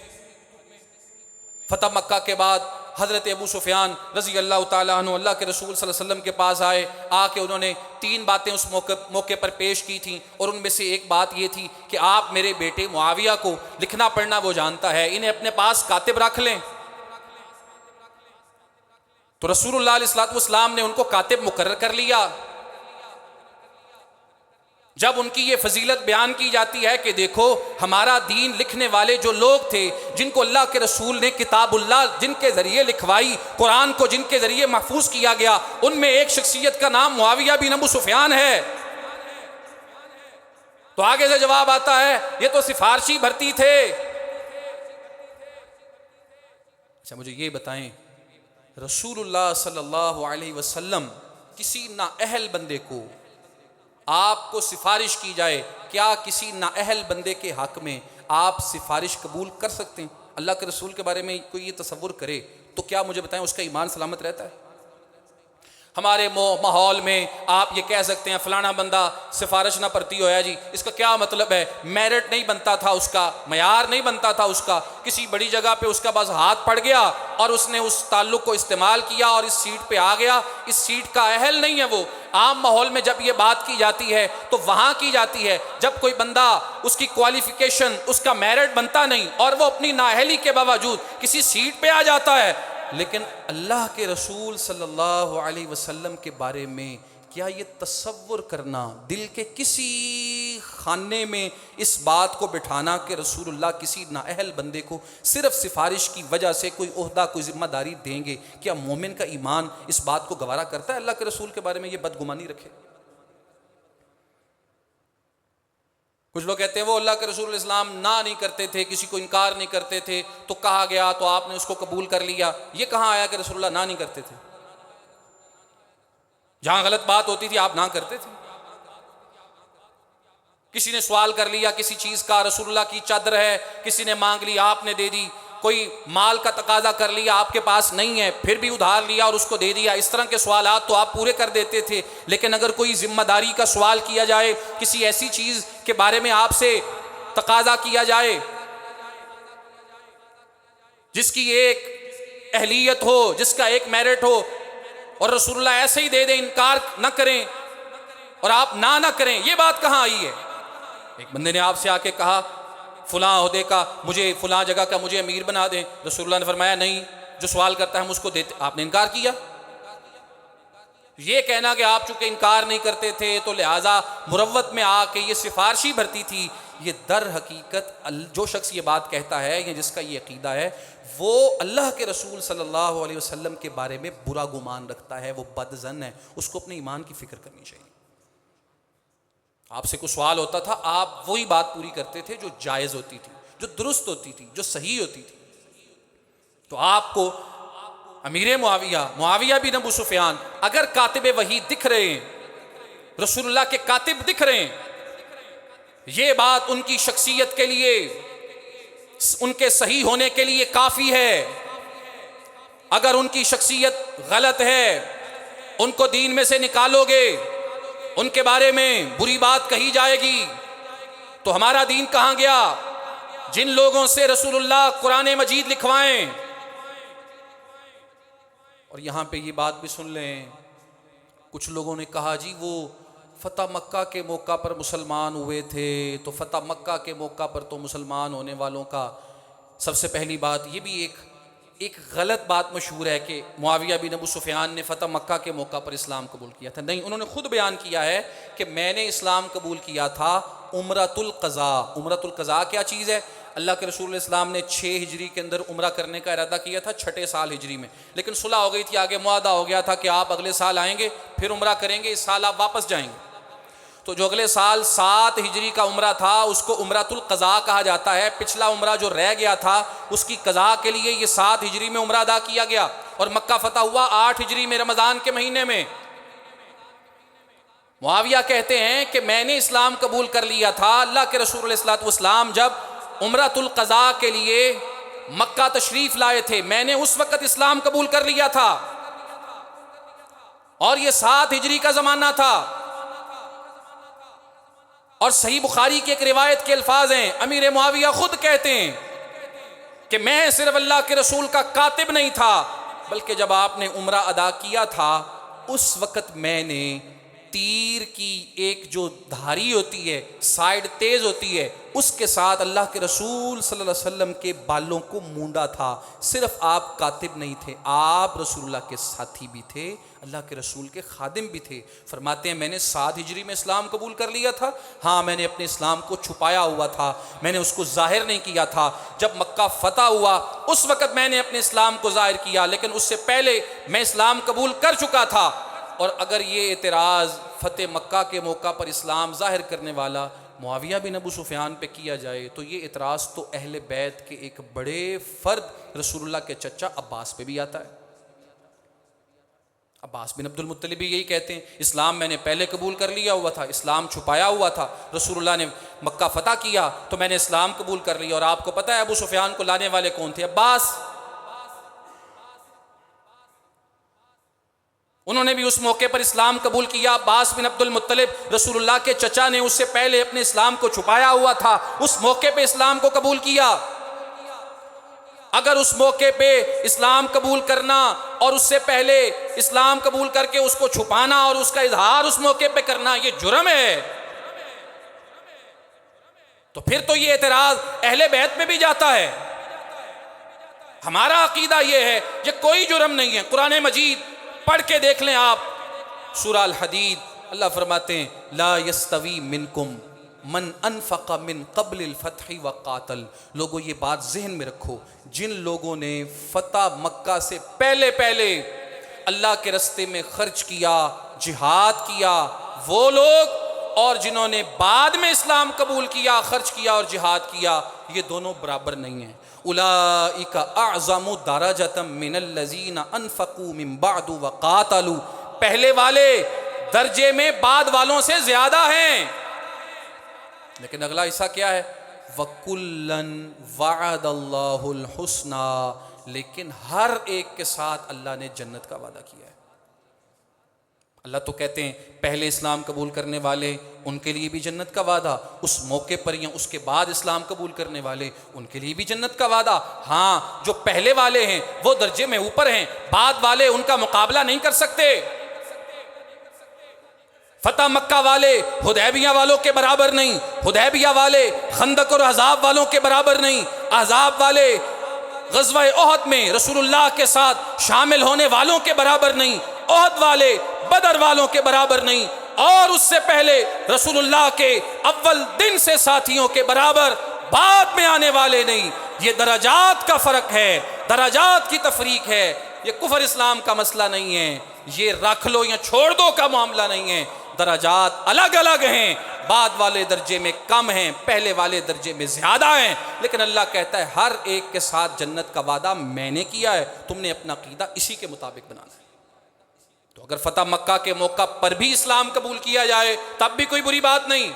فتح مکہ کے بعد حضرت ابو سفیان رضی اللہ تعالیٰ عنہ اللہ کے رسول صلی اللہ علیہ وسلم کے پاس آئے، آ کے انہوں نے 3 باتیں اس موقع پر پیش کی تھیں، اور ان میں سے ایک بات یہ تھی کہ آپ میرے بیٹے معاویہ کو لکھنا پڑھنا وہ جانتا ہے، انہیں اپنے پاس کاتب رکھ لیں۔ تو رسول اللہ علیہ الصلوۃ والسلام نے ان کو کاتب مقرر کر لیا۔ جب ان کی یہ فضیلت بیان کی جاتی ہے کہ دیکھو ہمارا دین لکھنے والے جو لوگ تھے، جن کو اللہ کے رسول نے کتاب اللہ جن کے ذریعے لکھوائی، قرآن کو جن کے ذریعے محفوظ کیا گیا، ان میں ایک شخصیت کا نام معاویہ بن ابو سفیان ہے۔ تو آگے سے جواب آتا ہے یہ تو سفارشی بھرتی تھے۔ اچھا مجھے یہ بتائیں، رسول اللہ صلی اللہ علیہ وسلم کسی نااہل بندے کو، آپ کو سفارش کی جائے، کیا کسی نااہل بندے کے حق میں آپ سفارش قبول کر سکتے ہیں؟ اللہ کے رسول کے بارے میں کوئی یہ تصور کرے تو کیا مجھے بتائیں اس کا ایمان سلامت رہتا ہے؟ ہمارے ماحول میں آپ یہ کہہ سکتے ہیں فلانا بندہ سفارش نہ پرتی ہویا جی، اس کا کیا مطلب ہے؟ میرٹ نہیں بنتا تھا اس کا، معیار نہیں بنتا تھا اس کا، کسی بڑی جگہ پہ اس کا بس ہاتھ پڑ گیا اور اس نے اس تعلق کو استعمال کیا اور اس سیٹ پہ آ گیا، اس سیٹ کا اہل نہیں ہے وہ۔ عام ماحول میں جب یہ بات کی جاتی ہے تو وہاں کی جاتی ہے جب کوئی بندہ، اس کی کوالیفیکیشن، اس کا میرٹ بنتا نہیں اور وہ اپنی نااہلی کے باوجود کسی سیٹ پہ آ جاتا ہے۔ لیکن اللہ کے رسول صلی اللہ علیہ وسلم کے بارے میں کیا یہ تصور کرنا، دل کے کسی خانے میں اس بات کو بٹھانا کہ رسول اللہ کسی نااہل بندے کو صرف سفارش کی وجہ سے کوئی عہدہ، کوئی ذمہ داری دیں گے، کیا مومن کا ایمان اس بات کو گوارا کرتا ہے اللہ کے رسول کے بارے میں یہ بدگمانی رکھے؟ کچھ لوگ کہتے ہیں وہ اللہ کے رسول اسلام نہ نہیں کرتے تھے، کسی کو انکار نہیں کرتے تھے، تو کہا گیا تو آپ نے اس کو قبول کر لیا۔ یہ کہاں آیا کہ رسول اللہ نہ نہیں کرتے تھے؟ جہاں غلط بات ہوتی تھی آپ نہ کرتے تھے۔ کسی نے سوال کر لیا کسی چیز کا، رسول اللہ کی چادر ہے، کسی نے مانگ لی آپ نے دے دی، کوئی مال کا تقاضا کر لیا آپ کے پاس نہیں ہے پھر بھی ادھار لیا اور اس کو دے دیا، اس طرح کے سوالات تو آپ پورے کر دیتے تھے۔ لیکن اگر کوئی ذمہ داری کا سوال کیا جائے، کسی ایسی چیز کے بارے میں آپ سے تقاضا کیا جائے جس کی ایک اہلیت ہو، جس کا ایک میرٹ ہو، اور رسول اللہ ایسے ہی دے دیں، انکار نہ کریں اور آپ نہ کریں، یہ بات کہاں آئی ہے؟ ایک بندے نے آپ سے آ کے کہا فلاں عہدے کا مجھے، فلاں جگہ کا مجھے امیر بنا دیں، رسول اللہ نے فرمایا نہیں، جو سوال کرتا ہے ہم اس کو دیتے، آپ نے انکار کیا۔ یہ کہنا کہ آپ چونکہ انکار نہیں کرتے تھے تو لہٰذا مروت میں آ کے یہ سفارشی بھرتی تھی، یہ در حقیقت جو شخص یہ بات کہتا ہے یا جس کا یہ عقیدہ ہے وہ اللہ کے رسول صلی اللہ علیہ وسلم کے بارے میں برا گمان رکھتا ہے، وہ بدظن ہے، اس کو اپنے ایمان کی فکر کرنی چاہیے۔ آپ سے کوئی سوال ہوتا تھا، آپ وہی بات پوری کرتے تھے جو جائز ہوتی تھی، جو درست ہوتی تھی، جو صحیح ہوتی تھی۔ تو آپ کو امیر معاویہ بن ابو سفیان اگر کاتب وحی دکھ رہے ہیں، رسول اللہ کے کاتب دکھ رہے ہیں، یہ بات ان کی شخصیت کے لیے، ان کے صحیح ہونے کے لیے کافی ہے۔ اگر ان کی شخصیت غلط ہے، ان کو دین میں سے نکالو گے، ان کے بارے میں بری بات کہی جائے گی تو ہمارا دین کہاں گیا؟ جن لوگوں سے رسول اللہ قرآن مجید لکھوائیں۔ اور یہاں پہ یہ بات بھی سن لیں، کچھ لوگوں نے کہا جی وہ فتح مکہ کے موقع پر مسلمان ہوئے تھے، تو فتح مکہ کے موقع پر تو مسلمان ہونے والوں کا سب سے پہلی بات، یہ بھی ایک غلط بات مشہور ہے کہ معاویہ بن ابو سفیان نے فتح مکہ کے موقع پر اسلام قبول کیا تھا۔ نہیں، انہوں نے خود بیان کیا ہے کہ میں نے اسلام قبول کیا تھا عمرۃ القضاء۔ عمرۃ القضاء کیا چیز ہے؟ اللہ کے رسول اسلام نے 6 ہجری کے اندر عمرہ کرنے کا ارادہ کیا تھا، 6 سال ہجری میں، لیکن صلح ہو گئی تھی، آگے معاہدہ ہو گیا تھا کہ آپ اگلے سال آئیں گے پھر عمرہ کریں گے، اس سال آپ واپس جائیں گے۔ تو جو اگلے سال 7 ہجری کا عمرہ تھا اس کو عمرۃ القضاء کہا جاتا ہے۔ پچھلا عمرہ جو رہ گیا تھا اس کی قضاء کے لیے یہ 7 ہجری میں عمرہ ادا کیا گیا، اور مکہ فتح ہوا 8 ہجری میں رمضان کے مہینے میں۔ معاویہ کہتے ہیں کہ میں نے اسلام قبول کر لیا تھا، اللہ کے رسول علیہ الصلوۃ والسلام جب عمرۃ القضاء کے لیے مکہ تشریف لائے تھے میں نے اس وقت اسلام قبول کر لیا تھا، اور یہ 7 ہجری کا زمانہ تھا۔ اور صحیح بخاری کی ایک روایت کے الفاظ ہیں، امیر معاویہ خود کہتے ہیں کہ میں صرف اللہ کے رسول کا کاتب نہیں تھا، بلکہ جب آپ نے عمرہ ادا کیا تھا اس وقت میں نے تیر کی ایک جو دھاری ہوتی ہے، سائیڈ تیز ہوتی ہے، اس کے ساتھ اللہ کے رسول صلی اللہ علیہ وسلم کے بالوں کو مونڈا تھا۔ صرف آپ کاتب نہیں تھے، آپ رسول اللہ کے ساتھی بھی تھے، اللہ کے رسول کے خادم بھی تھے۔ فرماتے ہیں میں نے 7 ہجری میں اسلام قبول کر لیا تھا، ہاں میں نے اپنے اسلام کو چھپایا ہوا تھا، میں نے اس کو ظاہر نہیں کیا تھا۔ جب مکہ فتح ہوا اس وقت میں نے اپنے اسلام کو ظاہر کیا، لیکن اس سے پہلے میں اسلام قبول کر چکا تھا۔ اور اگر یہ اعتراض فتح مکہ کے موقع پر اسلام ظاہر کرنے والا معاویہ بن ابو سفیان پہ کیا جائے تو یہ اعتراض تو اہل بیت کے ایک بڑے فرد رسول اللہ کے چچا عباس پہ بھی آتا ہے۔ عباس بن عبد المطلب بھی یہی کہتے ہیں، اسلام میں نے پہلے قبول کر لیا ہوا تھا، اسلام چھپایا ہوا تھا، رسول اللہ نے مکہ فتح کیا تو میں نے اسلام قبول کر لیا۔ اور آپ کو پتہ ہے ابو سفیان کو لانے والے کون تھے؟ عباس۔ انہوں نے بھی اس موقع پر اسلام قبول کیا. عباس بن عبد المطلب رسول اللہ کے چچا نے اس سے پہلے اپنے اسلام کو چھپایا ہوا تھا, اس موقع پہ اسلام کو قبول کیا. اگر اس موقع پہ اسلام قبول کرنا اور اس سے پہلے اسلام قبول کر کے اس کو چھپانا اور اس کا اظہار اس موقع پہ کرنا یہ جرم ہے, تو پھر تو یہ اعتراض اہل بیت میں بھی جاتا ہے. ہمارا عقیدہ یہ ہے یہ کوئی جرم نہیں ہے. قرآن مجید پڑھ کے دیکھ لیں آپ, سورہ الحدید, اللہ فرماتے ہیں لا یستوی منکم من انفق من قبل الفتح وقاتل. لوگوں یہ بات ذہن میں رکھو, جن لوگوں نے فتح مکہ سے پہلے اللہ کے رستے میں خرچ کیا, جہاد کیا, وہ لوگ, اور جنہوں نے بعد میں اسلام قبول کیا, خرچ کیا اور جہاد کیا, یہ دونوں برابر نہیں ہیں. اولئک اعظم درجۃ من الذین انفقوا من بعد وقاتلوا. پہلے والے درجے میں بعد والوں سے زیادہ ہیں. لیکن اگلا حصہ کیا ہے؟ وَكُلًّا وَعَدَ اللَّهُ الْحُسْنَى. لیکن ہر ایک کے ساتھ اللہ نے جنت کا وعدہ کیا ہے. اللہ تو کہتے ہیں پہلے اسلام قبول کرنے والے ان کے لیے بھی جنت کا وعدہ, اس موقع پر یا اس کے بعد اسلام قبول کرنے والے ان کے لیے بھی جنت کا وعدہ. ہاں جو پہلے والے ہیں وہ درجے میں اوپر ہیں, بعد والے ان کا مقابلہ نہیں کر سکتے. فتح مکہ والے حدیبیہ والوں کے برابر نہیں, حدیبیہ والے خندق اور احزاب والوں کے برابر نہیں, احزاب والے غزوہ احد میں رسول اللہ کے ساتھ شامل ہونے والوں کے برابر نہیں, احد والے بدر والوں کے برابر نہیں, اور اس سے پہلے رسول اللہ کے اول دن سے ساتھیوں کے برابر بعد میں آنے والے نہیں. یہ درجات کا فرق ہے, درجات کی تفریق ہے. یہ کفر اسلام کا مسئلہ نہیں ہے, یہ رکھ لو یا چھوڑ دو کا معاملہ نہیں ہے. درجات الگ الگ ہیں, بعد والے درجے میں کم ہیں, پہلے والے درجے میں زیادہ ہیں. لیکن اللہ کہتا ہے ہر ایک کے ساتھ جنت کا وعدہ میں نے کیا ہے, تم نے اپنا عقیدہ اسی کے مطابق بنانا ہے. تو اگر فتح مکہ کے موقع پر بھی اسلام قبول کیا جائے تب بھی کوئی بری بات نہیں,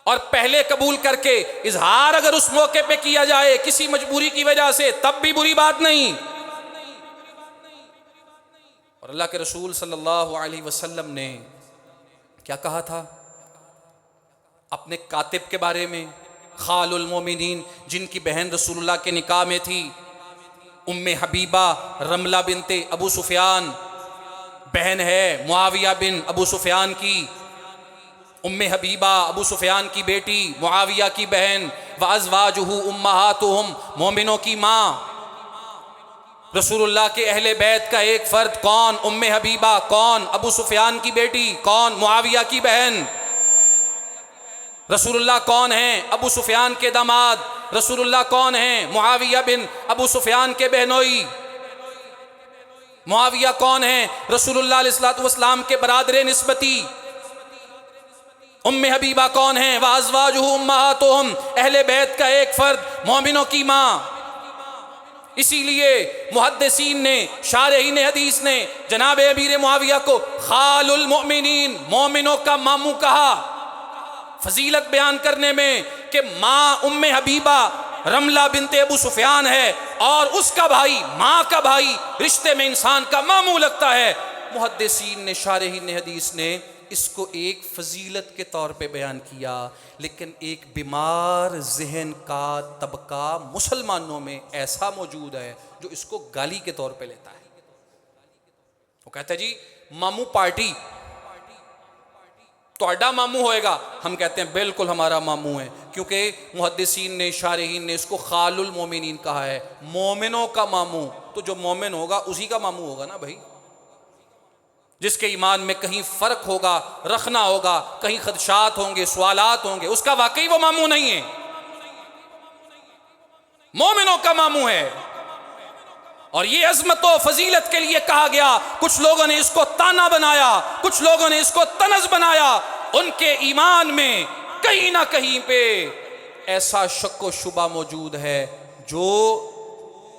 اور پہلے قبول کر کے اظہار اگر اس موقع پہ کیا جائے کسی مجبوری کی وجہ سے تب بھی بری بات نہیں. اور اللہ کے رسول صلی اللہ علیہ وسلم نے کیا کہا تھا اپنے کاتب کے بارے میں؟ خال المومنین, جن کی بہن رسول اللہ کے نکاح میں تھی, ام حبیبہ رملہ بنت ابو سفیان, بہن ہے معاویہ بن ابو سفیان کی. ام حبیبہ ابو سفیان کی بیٹی, معاویہ کی بہن. وازواجہ امہاتہم, مومنوں کی ماں. رسول اللہ کے اہل بیت کا ایک فرد کون؟ ام حبیبہ. کون؟ ابو سفیان کی بیٹی. کون؟ معاویہ کی بہن. رسول اللہ کون ہیں؟ ابو سفیان کے داماد. رسول اللہ کون ہیں؟ معاویہ بن ابو سفیان کے بہنوئی. معاویہ کون ہیں؟ رسول اللہ علیہ الصلوۃ والسلام کے برادر نسبتی. ام حبیبہ کون ہیں؟ وازواجہ امہاتہم, اہل بیت کا ایک فرد, مومنوں کی ماں. اسی لیے محدثین نے, شارحین حدیث نے جناب امیر معاویہ کو خال المؤمنین, مومنوں کا ماموں کہا, فضیلت بیان کرنے میں کہ ماں ام حبیبہ رملہ بنت ابو سفیان ہے اور اس کا بھائی, ماں کا بھائی, رشتے میں انسان کا ماموں لگتا ہے. محدثین نے, شارحین حدیث نے اس کو ایک فضیلت کے طور پہ بیان کیا, لیکن ایک بیمار ذہن کا طبقہ مسلمانوں میں ایسا موجود ہے جو اس کو گالی کے طور پہ لیتا ہے. وہ کہتا ہے جی ماموں پارٹی تو اڈا ماموں ہوئے گا. ہم کہتے ہیں بالکل ہمارا ماموں ہے, کیونکہ محدثین نے, شارحین نے اس کو خال المومنین کہا ہے, مومنوں کا ماموں. تو جو مومن ہوگا اسی کا ماموں ہوگا نا بھائی. جس کے ایمان میں کہیں فرق ہوگا, رکھنا ہوگا, کہیں خدشات ہوں گے, سوالات ہوں گے, اس کا واقعی وہ ماموں نہیں ہے, مومنوں کا ماموں ہے. اور یہ عظمت و فضیلت کے لیے کہا گیا. کچھ لوگوں نے اس کو تانا بنایا, کچھ لوگوں نے اس کو طنز بنایا. ان کے ایمان میں کہیں نہ کہیں پہ ایسا شک و شبہ موجود ہے جو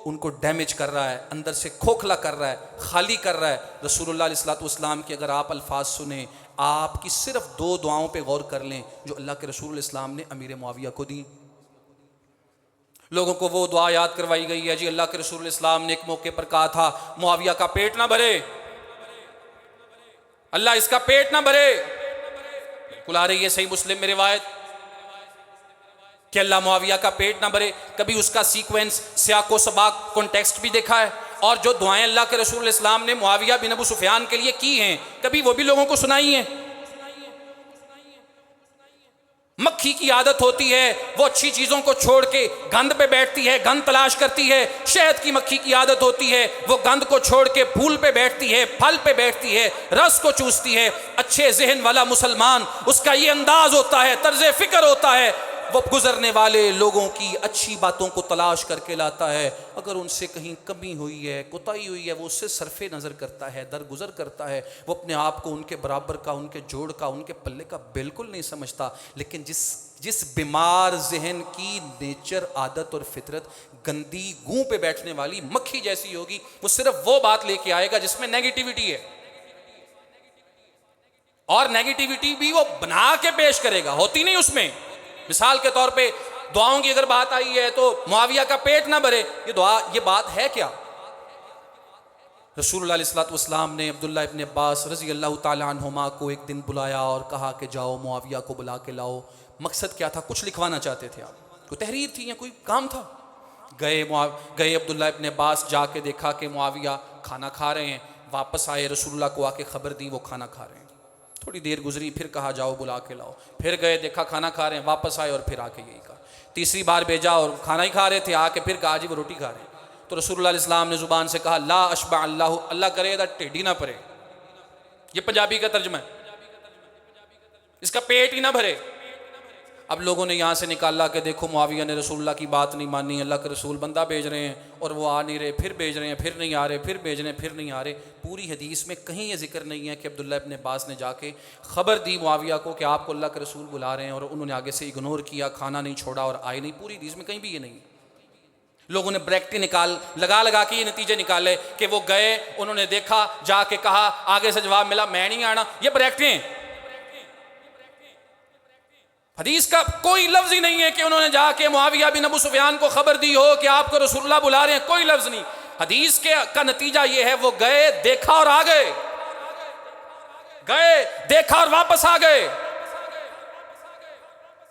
ان کو ڈیمیج کر رہا ہے, اندر سے کھوکھلا کر رہا ہے, خالی کر رہا ہے. رسول اللہ علیہ الصلوۃ والسلام کے اگر آپ الفاظ سنیں, آپ کی صرف 2 دعاؤں پہ غور کر لیں جو اللہ کے رسول الاسلام نے امیر معاویہ کو دی. لوگوں کو وہ دعا یاد کروائی گئی ہے جی، اللہ کے رسول اسلام نے ایک موقع پر کہا تھا معاویہ کا پیٹ نہ بھرے، اللہ اس کا پیٹ نہ بھرے۔ بالکل آ رہی ہے صحیح مسلم میں روایت کہ اللہ معاویہ کا پیٹ نہ بھرے۔ کبھی اس کا سیکوینس، سیاق و سباق، کانٹیکسٹ بھی دیکھا ہے، اور جو دعائیں اللہ کے رسول اسلام نے معاویہ بن ابو سفیان کے لیے کی ہیں کبھی وہ بھی لوگوں کو سنائی ہیں۔ مکھی کی عادت ہوتی ہے وہ اچھی چیزوں کو چھوڑ کے گند پہ بیٹھتی ہے، گند تلاش کرتی ہے۔ شہد کی مکھی کی عادت ہوتی ہے وہ گند کو چھوڑ کے پھول پہ بیٹھتی ہے، پھل پہ بیٹھتی ہے، رس کو چوستی ہے۔ اچھے ذہن والا مسلمان، اس کا یہ انداز ہوتا ہے، طرز فکر ہوتا ہے، وہ گزرنے والے لوگوں کی اچھی باتوں کو تلاش کر کے لاتا ہے۔ اگر ان سے کہیں کمی ہوئی ہے، کوتاہی ہوئی ہے، وہ اس سے صرف نظر کرتا ہے، درگزر کرتا ہے۔ وہ اپنے آپ کو ان کے برابر کا، ان کے جوڑ کا، ان کے پلے کا بالکل نہیں سمجھتا۔ لیکن جس بیمار ذہن کی نیچر، عادت اور فطرت گندی گوں پہ بیٹھنے والی مکھی جیسی ہوگی، وہ صرف وہ بات لے کے آئے گا جس میں نیگیٹیوٹی ہے، اور نیگیٹیوٹی بھی وہ بنا کے پیش کرے گا، ہوتی نہیں اس میں۔ مثال کے طور پہ دعاؤں کی اگر بات آئی ہے تو معاویہ کا پیٹ نہ بھرے، یہ دعا، یہ بات ہے کیا؟ رسول اللہ علیہ الصلوۃ والسلام نے عبداللہ ابن عباس رضی اللہ تعالیٰ عنہما کو ایک دن بلایا اور کہا کہ جاؤ معاویہ کو بلا کے لاؤ۔ مقصد کیا تھا؟ کچھ لکھوانا چاہتے تھے آپ، کوئی تحریر تھی یا کوئی کام تھا؟ گئے عبداللہ ابن عباس، جا کے دیکھا کہ معاویہ کھانا کھا رہے ہیں، واپس آئے، رسول اللہ کو آ کے خبر دی وہ کھانا کھا رہے ہیں۔ تھوڑی دیر گزری، پھر کہا جاؤ بلا کے لاؤ، پھر گئے، دیکھا کھانا کھا رہے ہیں، واپس آئے اور پھر آ کے یہی کہا۔ تیسری بار بھیجا اور کھانا ہی کھا رہے تھے، آ کے پھر کہا جی وہ روٹی کھا رہے ہیں۔ تو رسول اللہ علیہ السلام نے زبان سے کہا لا اشبع اللہ، اللہ کرے دا ٹیڈی نہ پڑے، یہ پنجابی کا ترجمہ ہے، اس کا پیٹ ہی نہ بھرے۔ اب لوگوں نے یہاں سے نکالا کہ دیکھو معاویہ نے رسول اللہ کی بات نہیں مانی، اللہ کے رسول بندہ بھیج رہے ہیں اور وہ آ نہیں رہے، پھر بھیج رہے ہیں، پھر نہیں آ رہے، پھر بھیج رہے ہیں، پھر نہیں آ رہے۔ پوری حدیث میں کہیں یہ ذکر نہیں ہے کہ عبداللہ ابن عباس نے جا کے خبر دی معاویہ کو کہ آپ کو اللہ کے رسول بلا رہے ہیں، اور انہوں نے آگے سے اگنور کیا، کھانا نہیں چھوڑا اور آئے نہیں۔ پوری حدیث میں کہیں بھی یہ نہیں۔ لوگوں نے بریکٹیں لگا کے یہ نتیجے نکالے کہ وہ گئے، انہوں نے دیکھا، جا کے کہا، آگے سے جواب ملا میں نہیں آنا۔ یہ بریکٹیں، حدیث کا کوئی لفظ ہی نہیں ہے کہ انہوں نے جا کے معاویہ بن ابو سفیان کو خبر دی ہو کہ آپ کو رسول اللہ بلا رہے ہیں، کوئی لفظ نہیں۔ حدیث کا نتیجہ یہ ہے وہ گئے، دیکھا اور آ گئے، گئے، دیکھا اور واپس آ گئے۔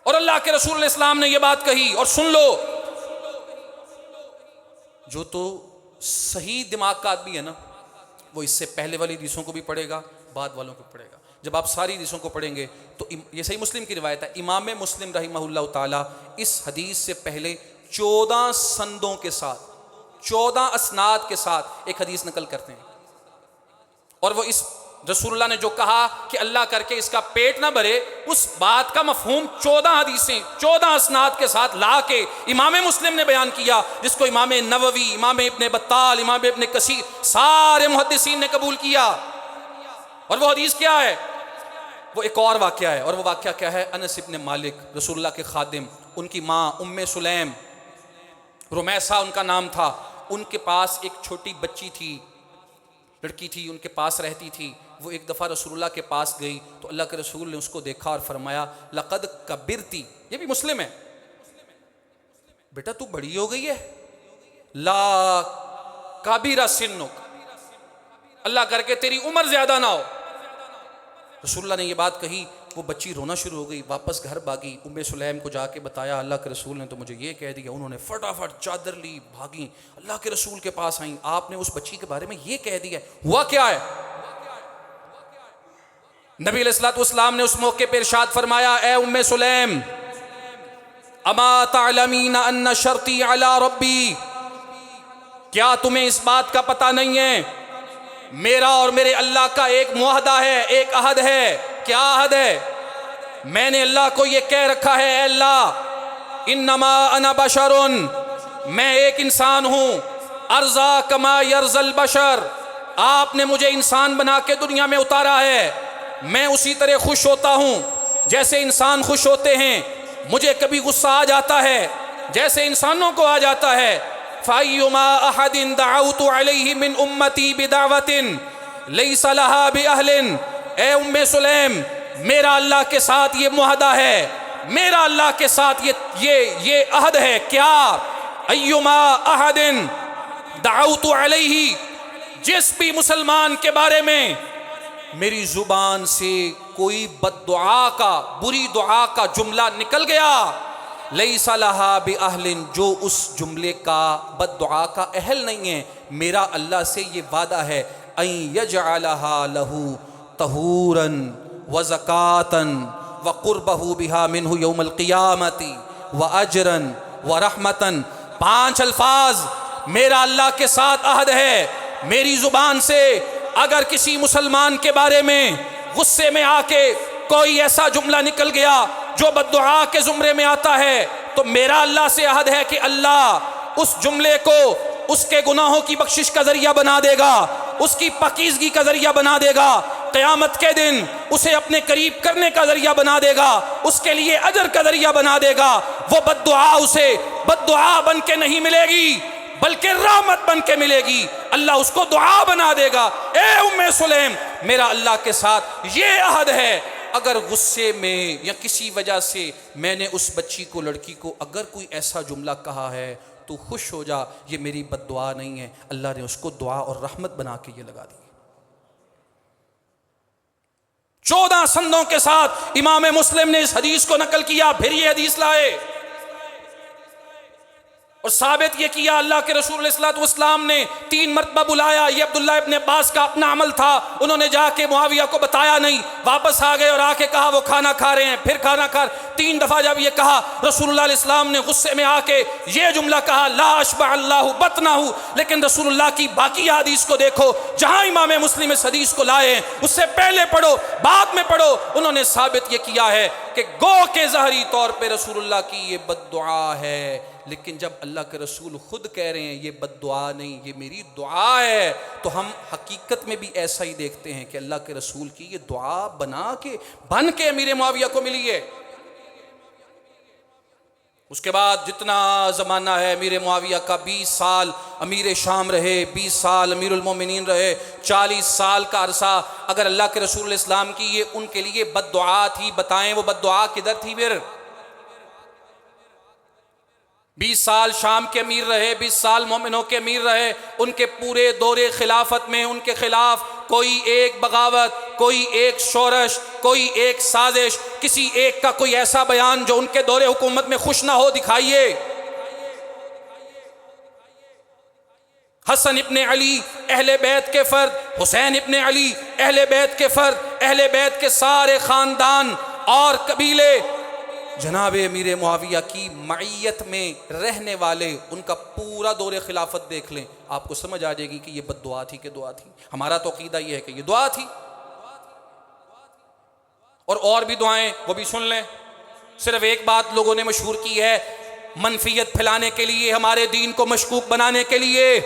اور اللہ کے رسول علیہ السلام نے یہ بات کہی، اور سن لو، جو تو صحیح دماغ کا آدمی ہے نا، وہ اس سے پہلے والی حدیثوں کو بھی پڑھے گا، بعد والوں کو پڑھے گا۔ جب آپ ساری حدیثوں کو پڑھیں گے تو یہ صحیح مسلم کی روایت ہے، امام مسلم رحمہ اللہ تعالیٰ اس حدیث سے پہلے 14 سندوں کے ساتھ، 14 اسناد کے ساتھ ایک حدیث نقل کرتے ہیں، اور وہ اس رسول اللہ نے جو کہا کہ اللہ کر کے اس کا پیٹ نہ بھرے، اس بات کا مفہوم 14 حدیثیں 14 اسناد کے ساتھ لا کے امام مسلم نے بیان کیا، جس کو امام نووی، امام ابن بطال، امام ابن کثیر، سارے محدثین نے قبول کیا۔ اور وہ حدیث کیا ہے؟ وہ ایک اور واقعہ ہے، اور وہ واقعہ کیا ہے؟ انس ابن مالک، رسول اللہ کے خادم، ان کی ماں ام سلیم، رمیسہ ان کا نام تھا، ان کے پاس ایک چھوٹی بچی تھی، لڑکی تھی، ان کے پاس رہتی تھی۔ وہ ایک دفعہ رسول اللہ کے پاس گئی تو اللہ کے رسول نے اس کو دیکھا اور فرمایا لقد کبرتی، یہ بھی مسلم ہے، بیٹا تو بڑی ہو گئی ہے، لا کبیر سنک، اللہ کر کے تیری عمر زیادہ نہ ہو۔ رسول اللہ نے یہ بات کہی، وہ بچی رونا شروع ہو گئی، واپس گھر بھاگی، ام سلیم کو جا کے بتایا اللہ کے رسول نے تو مجھے یہ کہہ دیا۔ انہوں نے فٹافٹ چادر لی، بھاگی، اللہ کے رسول کے پاس آئیں، آپ نے اس بچی کے بارے میں یہ کہہ دیا، ہوا کیا ہے؟ نبی علیہ الصلوۃ والسلام نے اس موقع پہ ارشاد فرمایا، اے ام سلیم، اما تعلمین ان شرطی علی ربی، کیا تمہیں اس بات کا پتہ نہیں ہے میرا اور میرے اللہ کا ایک معاہدہ ہے، ایک عہد ہے؟ کیا عہد ہے؟ میں نے اللہ کو یہ کہہ رکھا ہے، اے اللہ، انما انا بشر، میں ایک انسان ہوں، ارضا کما یرضى البشر، آپ نے مجھے انسان بنا کے دنیا میں اتارا ہے، میں اسی طرح خوش ہوتا ہوں جیسے انسان خوش ہوتے ہیں، مجھے کبھی غصہ آ جاتا ہے جیسے انسانوں کو آ جاتا ہے۔ فَأَيُّمَا أَحَدٍ دَعَوْتُ عَلَيْهِ مِنْ أُمَّتِي بِدَعْوَةٍ لَيْسَ لَهَا بِأَهْلٍ، اے ام سلیم، میرا اللہ کے ساتھ یہ معاہدہ ہے، میرا اللہ کے ساتھ یہ عہد ہے، کیا؟ ایما احدن دعوت علیہ، جس بھی مسلمان کے بارے میں میری زبان سے کوئی بد دعا کا، بری دعا کا جملہ نکل گیا، لیس لہا باہل، جو اس جملے کا، بد دعا کا اہل نہیں ہے، میرا اللہ سے یہ وعدہ ہے، ان یجعلہا لہو طہورا وزکاۃ وقربہ بہا منہ یوم القیامۃ واجرا ورحمۃ۔ 5 الفاظ میرا اللہ کے ساتھ عہد ہے، میری زبان سے اگر کسی مسلمان کے بارے میں غصے میں آ کے کوئی ایسا جملہ نکل گیا جو بد دعا کے زمرے میں آتا ہے، تو میرا اللہ سے عہد ہے کہ اللہ اس جملے کو اس کے گناہوں کی بخشش کا ذریعہ بنا دے گا، اس کی پاکیزگی کا ذریعہ بنا دے گا، قیامت کے دن اسے اپنے قریب کرنے کا ذریعہ بنا دے گا، اس کے لیے اجر کا ذریعہ بنا دے گا۔ وہ بد دعا اسے بد دعا بن کے نہیں ملے گی بلکہ رحمت بن کے ملے گی، اللہ اس کو دعا بنا دے گا۔ اے ام سلیم، میرا اللہ کے ساتھ یہ عہد ہے، اگر غصے میں یا کسی وجہ سے میں نے اس بچی کو، لڑکی کو اگر کوئی ایسا جملہ کہا ہے تو خوش ہو جا، یہ میری بد دعا نہیں ہے، اللہ نے اس کو دعا اور رحمت بنا کے یہ لگا دی۔ 14 سندوں کے ساتھ امام مسلم نے اس حدیث کو نقل کیا، پھر یہ حدیث لائے اور ثابت یہ کیا اللہ کے رسول علیہ الصلوۃ والسلام نے 3 مرتبہ بلایا۔ یہ عبداللہ ابن عباس کا اپنا عمل تھا، انہوں نے جا کے معاویہ کو بتایا نہیں، واپس آ گئے اور آ کے کہا وہ کھانا کھا رہے ہیں، پھر کھانا کھا، 3 دفعہ جب یہ کہا، رسول اللہ علیہ السلام نے غصے میں آ کے یہ جملہ کہا، لا اشبع اللہ بطنہ۔ لیکن رسول اللہ کی باقی حدیث کو دیکھو، جہاں امام مسلم اس حدیث کو لائے ہیں، اس سے پہلے پڑھو بعد میں پڑھو، انہوں نے ثابت یہ کیا ہے کہ گو کے ظاہری طور پہ رسول اللہ کی یہ بد دعا ہے، لیکن جب اللہ کے رسول خود کہہ رہے ہیں یہ بد دعا نہیں، یہ میری دعا ہے، تو ہم حقیقت میں بھی ایسا ہی دیکھتے ہیں کہ اللہ کے رسول کی یہ دعا بن کے امیر معاویہ کو ملی ہے۔ اس کے بعد جتنا زمانہ ہے امیر معاویہ کا، 20 سال امیر شام رہے، 20 سال امیر المومنین رہے، 40 سال کا عرصہ اگر اللہ کے رسول علیہ السلام کی یہ ان کے لیے بد دعا تھی، بتائیں وہ بد دعا کدھر تھی؟ پھر 20 سال شام کے امیر رہے، 20 سال مومنوں کے امیر رہے، ان کے پورے دور خلافت میں ان کے خلاف کوئی ایک بغاوت، کوئی ایک شورش، کوئی ایک سازش، کسی ایک کا کوئی ایسا بیان جو ان کے دور حکومت میں خوش نہ ہو دکھائیے۔ حسن ابن علی اہل بیت کے فرد، حسین ابن علی اہل بیت کے فرد، اہل بیت کے سارے خاندان اور قبیلے جناب امیر معاویہ کی معیت میں رہنے والے، ان کا پورا دور خلافت دیکھ لیں، آپ کو سمجھ آ جائے گی کہ یہ بد دعا تھی کہ دعا تھی۔ ہمارا تو عقیدہ یہ ہے کہ یہ دعا تھی، اور بھی دعائیں وہ بھی سن لیں۔ صرف ایک بات لوگوں نے مشہور کی ہے، منفیت پھیلانے کے لیے، ہمارے دین کو مشکوک بنانے کے لیے۔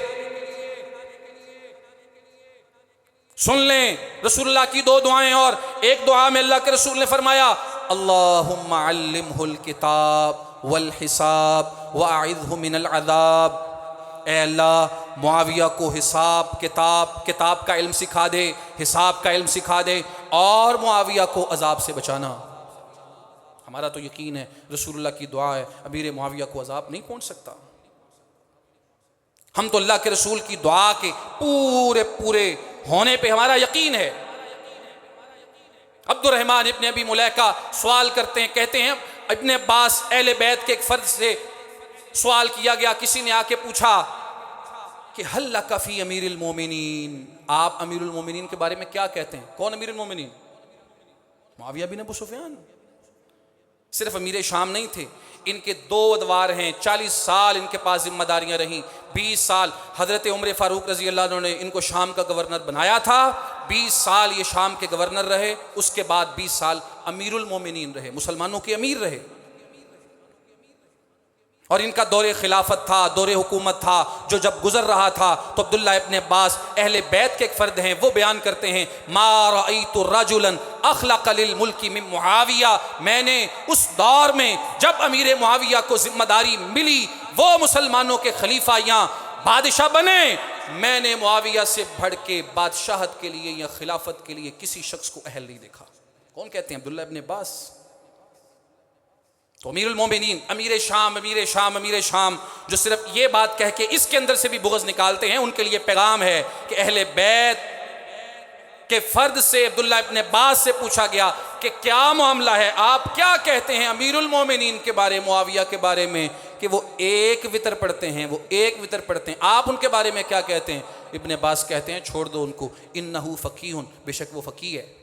سن لیں رسول اللہ کی 2 دعائیں، اور ایک دعا میں اللہ کے رسول نے فرمایا، اللہم علمہ الکتاب والحساب واعذہ من العذاب، اے اللہ معاویہ کو کتاب کا علم سکھا دے، حساب کا علم سکھا دے، اور معاویہ کو عذاب سے بچانا۔ ہمارا تو یقین ہے رسول اللہ کی دعا ہے، امیر معاویہ کو عذاب نہیں پہنچ سکتا۔ ہم تو اللہ کے رسول کی دعا کے پورے ہونے پہ ہمارا یقین ہے۔ عبد الرحمن ابن ابی ملیکہ سوال کرتے ہیں، کہتے ہیں ابن عباس اہل بیت کے ایک فرد سے سوال کیا گیا، کسی نے آ کے پوچھا کہ هل لک فی امیر المومنین، آپ امیر المومنین کے بارے میں کیا کہتے ہیں؟ کون امیر المومنین؟ معاویہ بن ابو سفیان۔ صرف امیر شام نہیں تھے، ان کے 2 ادوار ہیں، 40 سال ان کے پاس ذمہ داریاں رہیں، 20 سال حضرت عمر فاروق رضی اللہ عنہ نے ان کو شام کا گورنر بنایا تھا، 20 سال یہ شام کے گورنر رہے، اس کے بعد 20 سال امیر المومنین رہے، مسلمانوں کے امیر رہے، اور ان کا دور خلافت تھا، دور حکومت تھا، جو جب گزر رہا تھا تو عبداللہ ابن عباس اہل بیت کے ایک فرد ہیں، وہ بیان کرتے ہیں، ما رأیت رجلا اخلق للملک من معاویہ، میں نے اس دور میں جب امیر معاویہ کو ذمہ داری ملی، وہ مسلمانوں کے خلیفہ یا بادشاہ بنے، میں نے معاویہ سے بڑھ کے بادشاہت کے لیے یا خلافت کے لیے کسی شخص کو اہل نہیں دیکھا۔ کون کہتے ہیں؟ عبداللہ ابن عباس۔ تو امیر المومنین امیر شام امیر شام امیر شام جو صرف یہ بات کہہ کے اس کے اندر سے بھی بغض نکالتے ہیں، ان کے لیے پیغام ہے کہ اہل بیت کے فرد سے عبداللہ ابن عباس سے پوچھا گیا کہ کیا معاملہ ہے، آپ کیا کہتے ہیں امیر المومنین کے بارے، معاویہ کے بارے میں، کہ وہ ایک وتر پڑھتے ہیں، وہ ایک وتر پڑھتے ہیں، آپ ان کے بارے میں کیا کہتے ہیں؟ ابن عباس کہتے ہیں چھوڑ دو ان کو، انہو فقیہ، بے شک وہ فقیہ ہے۔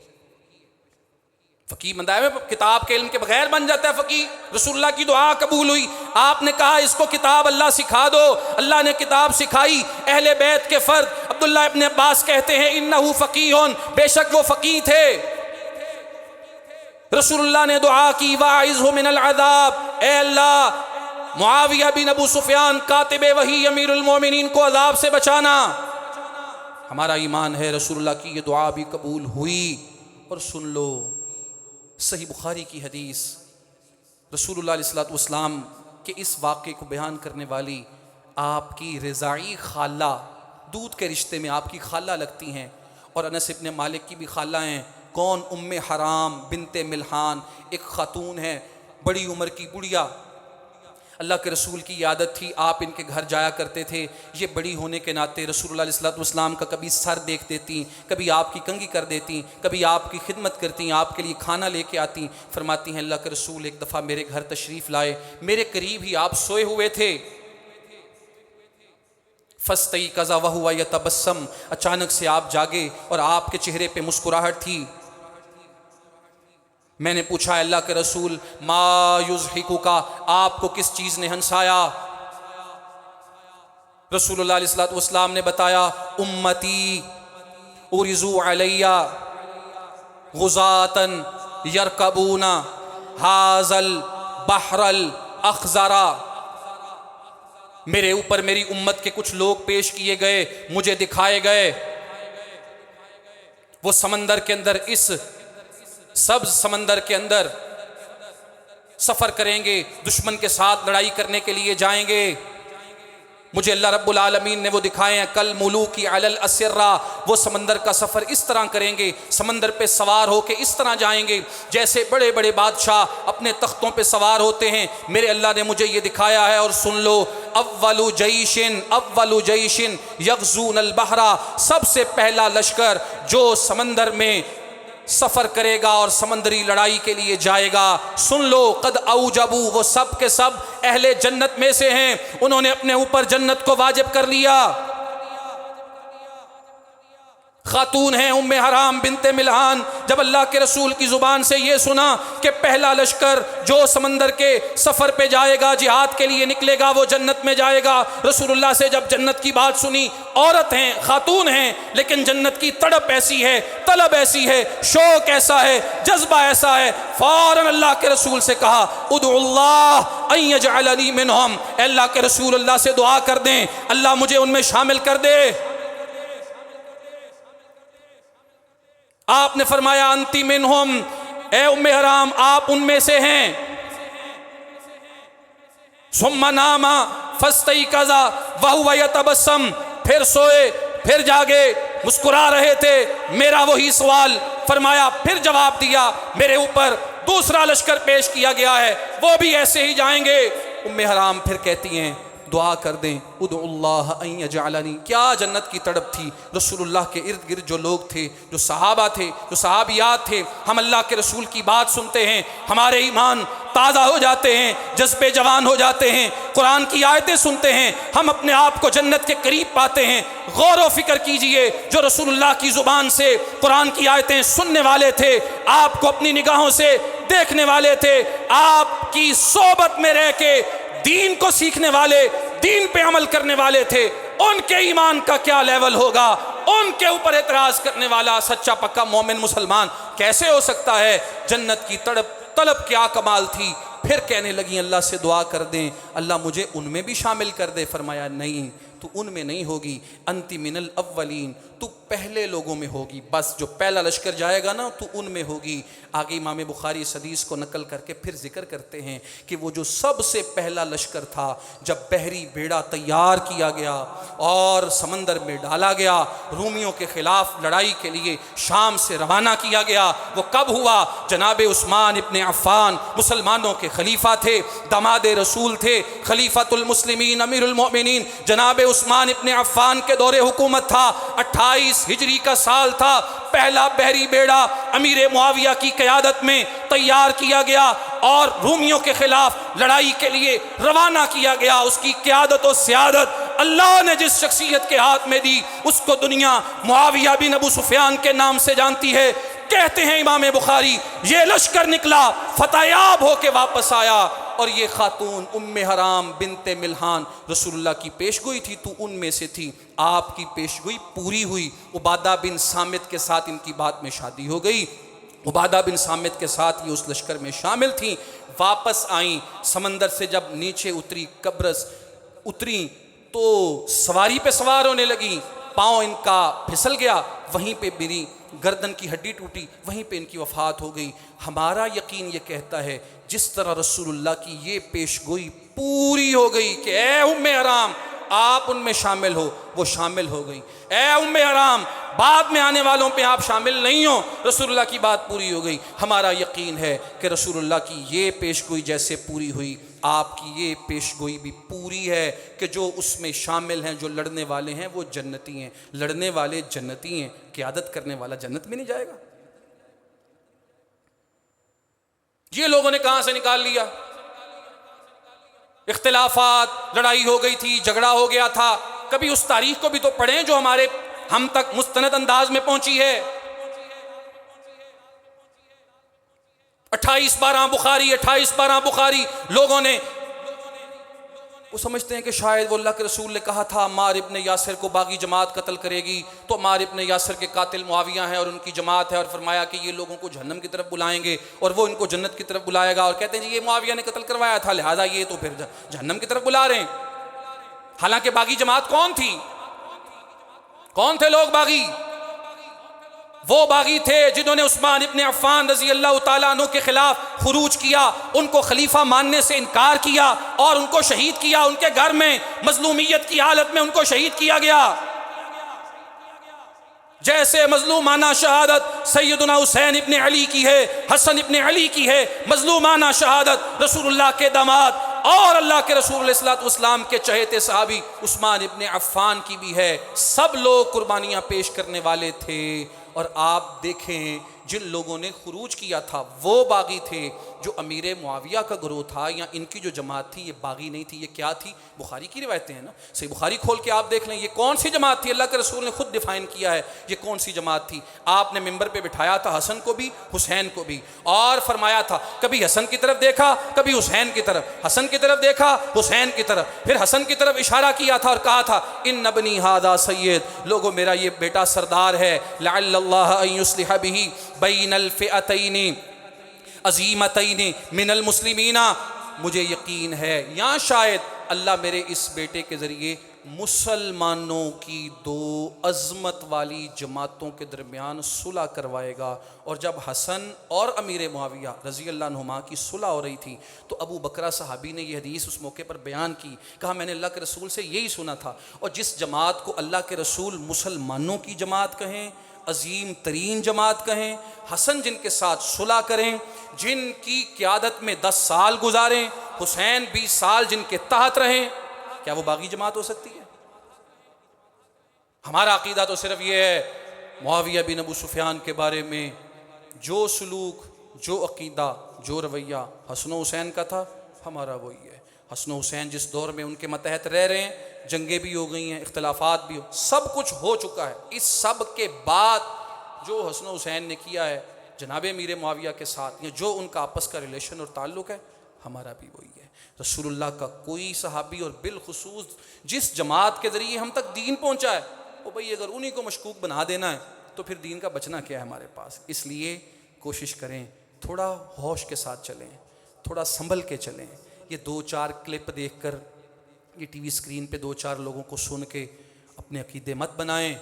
فقیہ بندہ ہے، کتاب کے علم کے بغیر بن جاتا ہے فقیہ۔ رسول اللہ کی دعا قبول ہوئی، آپ نے کہا اس کو کتاب اللہ سکھا دو، اللہ نے کتاب سکھائی۔ اہل بیت کے فرد عبداللہ ابن عباس کہتے ہیں انہو فقیہ، بے شک وہ فقیہ تھے۔ رسول اللہ نے دعا کی واعظہ من العذاب، اے اللہ معاویہ بن ابو سفیان کاتب وحی امیر المومنین کو عذاب سے بچانا۔ ہمارا ایمان ہے رسول اللہ کی یہ دعا بھی قبول ہوئی۔ اور سن لو صحیح بخاری کی حدیث، رسول اللہ علیہ السلام کے اس واقعے کو بیان کرنے والی آپ کی رضاعی خالہ، دودھ کے رشتے میں آپ کی خالہ لگتی ہیں، اور انس ابن مالک کی بھی خالہ ہیں۔ کون؟ ام حرام بنت ملحان، ایک خاتون ہے، بڑی عمر کی بڑھیا۔ اللہ کے رسول کی عادت تھی، آپ ان کے گھر جایا کرتے تھے، یہ بڑی ہونے کے ناطے رسول اللہ علیہ السلام کا کبھی سر دیکھ دیتی، کبھی آپ کی کنگھی کر دیتی، کبھی آپ کی خدمت کرتی، آپ کے لیے کھانا لے کے آتی۔ فرماتی ہیں اللہ کے رسول ایک دفعہ میرے گھر تشریف لائے، میرے قریب ہی آپ سوئے ہوئے تھے، فاستيقظ وهو يتبسم، اچانک سے آپ جاگے اور آپ کے چہرے پہ مسکراہٹ تھی۔ میں نے پوچھا اللہ کے رسول ما یضحکک، آپ کو کس چیز نے ہنسایا؟ رسول اللہ علیہ السلام نے بتایا امتی ارزوا علی غزاة یرکبون ھذا البحر الاخضر، میرے اوپر میری امت کے کچھ لوگ پیش کیے گئے، مجھے دکھائے گئے، وہ سمندر کے اندر، اس سبز سمندر کے اندر سفر کریں گے، دشمن کے ساتھ لڑائی کرنے کے لیے جائیں گے۔ مجھے اللہ رب العالمین نے وہ دکھائے ہیں، کل ملوکی علی الاسرہ، وہ سمندر کا سفر اس طرح کریں گے، سمندر پہ سوار ہو کے اس طرح جائیں گے جیسے بڑے بڑے بادشاہ اپنے تختوں پہ سوار ہوتے ہیں۔ میرے اللہ نے مجھے یہ دکھایا ہے، اور سن لو اول جیش یغزون البحر، سب سے پہلا لشکر جو سمندر میں سفر کرے گا اور سمندری لڑائی کے لیے جائے گا، سن لو قد اوجبو، وہ سب کے سب اہل جنت میں سے ہیں، انہوں نے اپنے اوپر جنت کو واجب کر لیا۔ خاتون ہیں ام حرام بنت ملحان، جب اللہ کے رسول کی زبان سے یہ سنا کہ پہلا لشکر جو سمندر کے سفر پہ جائے گا، جہاد کے لیے نکلے گا، وہ جنت میں جائے گا، رسول اللہ سے جب جنت کی بات سنی، عورت ہیں، خاتون ہیں، لیکن جنت کی تڑپ ایسی ہے، طلب ایسی ہے، شوق ایسا ہے، جذبہ ایسا ہے، فوراً اللہ کے رسول سے کہا ادعو اللہ ان یجعلنی منہم، اے اللہ کے رسول اللہ سے دعا کر دیں اللہ مجھے ان میں شامل کر دے۔ آپ نے فرمایا انتی منہم، اے ام حرام آپ ان میں سے ہیں۔ ثم نام فاستيقظ وهو يتبسم، پھر سوئے، پھر جاگے، مسکرا رہے تھے۔ میرا وہی سوال، فرمایا پھر جواب دیا، میرے اوپر دوسرا لشکر پیش کیا گیا ہے، وہ بھی ایسے ہی جائیں گے۔ ام حرام پھر کہتی ہیں دعا کر دیں ادعو اللہ ان یجعلنی، کیا جنت کی تڑپ تھی۔ رسول اللہ کے ارد گرد جو لوگ تھے، جو صحابہ تھے، جو صحابیات تھے، ہم اللہ کے رسول کی بات سنتے ہیں، ہمارے ایمان تازہ ہو جاتے ہیں، جذبے جوان ہو جاتے ہیں، قرآن کی آیتیں سنتے ہیں، ہم اپنے آپ کو جنت کے قریب پاتے ہیں۔ غور و فکر کیجئے، جو رسول اللہ کی زبان سے قرآن کی آیتیں سننے والے تھے، آپ کو اپنی نگاہوں سے دیکھنے والے تھے، آپ کی صحبت میں رہ کے دین کو سیکھنے والے، دین پہ عمل کرنے والے تھے، ان کے ایمان کا کیا لیول ہوگا؟ ان کے اوپر اعتراض کرنے والا سچا پکا مومن مسلمان کیسے ہو سکتا ہے؟ جنت کی طلب کیا کمال تھی۔ پھر کہنے لگی اللہ سے دعا کر دیں اللہ مجھے ان میں بھی شامل کر دے۔ فرمایا نہیں، تو ان میں نہیں ہوگی، انتی من الاولین، تو پہلے لوگوں میں ہوگی، بس جو پہلا لشکر جائے گا نا تو ان میں ہوگی۔ آگے امام بخاری اس حدیث کو نقل کر کے پھر ذکر کرتے ہیں کہ وہ جو سب سے پہلا لشکر تھا، جب بحری بیڑا تیار کیا گیا اور سمندر میں ڈالا گیا، رومیوں کے خلاف لڑائی کے لیے شام سے روانہ کیا گیا، وہ کب ہوا؟ جناب عثمان ابن عفان مسلمانوں کے خلیفہ تھے، داماد رسول تھے، خلیفۃ المسلمین امیر المؤمنین جناب عثمان ابن عفان کے دور حکومت تھا، 28 ہجری کا سال تھا، پہلا بحری بیڑا امیر معاویہ کی قیادت میں تیار کیا گیا اور رومیوں کے خلاف لڑائی کے لیے روانہ کیا گیا۔ اس کی قیادت و سیادت اللہ نے جس شخصیت کے ہاتھ میں دی، اس کو دنیا معاویہ بن ابو سفیان کے نام سے جانتی ہے۔ کہتے ہیں امام بخاری یہ لشکر نکلا، فتح یاب ہو کے واپس آیا، اور یہ خاتون ام حرام بنت ملحان رسول اللہ کی پیشگوئی تھی، تو ان میں سے تھی۔ آپ کی پیشگوئی پوری ہوئی، عبادہ بن صامت کے ساتھ ان کی بعد میں شادی ہو گئی، عبادہ بن صامت کے ساتھ یہ اس لشکر میں شامل تھیں۔ واپس آئیں، سمندر سے جب نیچے اتری، قبرص اتری تو سواری پہ سوار ہونے لگیں، پاؤں ان کا پھسل گیا، وہیں پہ میری گردن کی ہڈی ٹوٹی، وہیں پہ ان کی وفات ہو گئی۔ ہمارا یقین یہ کہتا ہے جس طرح رسول اللہ کی یہ پیشگوئی پوری ہو گئی کہ اے ام حرام آپ ان میں شامل ہو، وہ شامل ہو گئی۔ اے ام حرام بعد میں آنے والوں پہ آپ شامل نہیں ہو، رسول اللہ کی بات پوری ہو گئی۔ ہمارا یقین ہے کہ رسول اللہ کی یہ پیشگوئی جیسے پوری ہوئی، آپ کی یہ پیشگوئی بھی پوری ہے کہ جو اس میں شامل ہیں، جو لڑنے والے ہیں وہ جنتی ہیں، لڑنے والے جنتی ہیں، قیادت کرنے والا جنت میں نہیں جائے گا۔ یہ لوگوں نے کہاں سے نکال لیا؟ اختلافات، لڑائی ہو گئی تھی، جھگڑا ہو گیا تھا، کبھی اس تاریخ کو بھی تو پڑھیں جو ہم تک مستند انداز میں پہنچی ہے۔ 28/12 بخاری، 28/12 بخاری، لوگوں نے وہ سمجھتے ہیں کہ شاید وہ اللہ کے رسول نے کہا تھا عمار ابن یاسر کو باغی جماعت قتل کرے گی، تو عمار ابن یاسر کے قاتل معاویہ ہیں اور ان کی جماعت ہے، اور فرمایا کہ یہ لوگوں کو جہنم کی طرف بلائیں گے اور وہ ان کو جنت کی طرف بلائے گا، اور کہتے ہیں جی یہ معاویہ نے قتل کروایا تھا لہذا یہ تو پھر جہنم کی طرف بلا رہے ہیں۔ حالانکہ باغی جماعت کون تھی؟ کون تھے لوگ باغی؟ وہ باغی تھے جنہوں نے عثمان ابن عفان رضی اللہ تعالیٰ عنہ کے خلاف خروج کیا، ان کو خلیفہ ماننے سے انکار کیا اور ان کو شہید کیا، ان کے گھر میں مظلومیت کی حالت میں ان کو شہید کیا گیا۔ جیسے مظلومانہ شہادت سیدنا حسین ابن علی کی ہے، حسن ابن علی کی ہے، مظلومانہ شہادت رسول اللہ کے داماد اور اللہ کے رسول علیہ الصلوۃ والسلام کے چہیتے صحابی عثمان ابن عفان کی بھی ہے۔ سب لوگ قربانیاں پیش کرنے والے تھے، اور آپ دیکھیں جن لوگوں نے خروج کیا تھا وہ باغی تھے جو امیر معاویہ کا گروہ تھا، یا ان کی جو جماعت تھی یہ باغی نہیں تھی، یہ کیا تھی؟ بخاری کی روایتیں ہیں نا، صحیح بخاری کھول کے آپ دیکھ لیں یہ کون سی جماعت تھی، اللہ کے رسول نے خود ڈیفائن کیا ہے یہ کون سی جماعت تھی۔ آپ نے ممبر پہ بٹھایا تھا حسن کو بھی حسین کو بھی، اور فرمایا تھا کبھی حسن کی طرف دیکھا کبھی حسین کی طرف، حسن کی طرف دیکھا حسین کی طرف، پھر حسن کی طرف اشارہ کیا تھا اور کہا تھا ان ابنی ھذا سید، لوگوں میرا یہ بیٹا سردار ہے، لعل اللہ ان یصلح بہ بین الفئتین عظیمتین من المسلمین، مجھے یقین ہے یا شاید اللہ میرے اس بیٹے کے ذریعے مسلمانوں کی دو عظمت والی جماعتوں کے درمیان صلح کروائے گا۔ اور جب حسن اور امیر معاویہ رضی اللہ عنہما کی صلح ہو رہی تھی تو ابو بکرہ صحابی نے یہ حدیث اس موقع پر بیان کی، کہا میں نے اللہ کے رسول سے یہی سنا تھا، اور جس جماعت کو اللہ کے رسول مسلمانوں کی جماعت کہیں، عظیم ترین جماعت کہیں، حسن جن کے ساتھ صلح کریں، جن کی قیادت میں 10 سال گزاریں، حسین 20 سال جن کے تحت رہیں، کیا وہ باغی جماعت ہو سکتی ہے؟ ہمارا عقیدہ تو صرف یہ ہے معاویہ بن ابو سفیان کے بارے میں جو سلوک، جو عقیدہ، جو رویہ حسن و حسین کا تھا، ہمارا وہی ہے۔ حسن و حسین جس دور میں ان کے ماتحت رہ رہے ہیں، جنگیں بھی ہو گئی ہیں، اختلافات بھی سب کچھ ہو چکا ہے، اس سب کے بعد جو حسن و حسین نے کیا ہے جناب امیر معاویہ کے ساتھ، یا جو ان کا آپس کا ریلیشن اور تعلق ہے، ہمارا بھی وہی ہے۔ رسول اللہ کا کوئی صحابی، اور بالخصوص جس جماعت کے ذریعے ہم تک دین پہنچا ہے، وہ بھئی اگر انہی کو مشکوک بنا دینا ہے تو پھر دین کا بچنا کیا ہے ہمارے پاس۔ اس لیے کوشش کریں تھوڑا ہوش کے ساتھ چلیں، تھوڑا سنبھل کے چلیں۔ یہ 2-4 کلپ دیکھ کر، یہ ٹی وی اسکرین پہ 2-4 لوگوں کو سن کے اپنے عقیدے مت بنائیں۔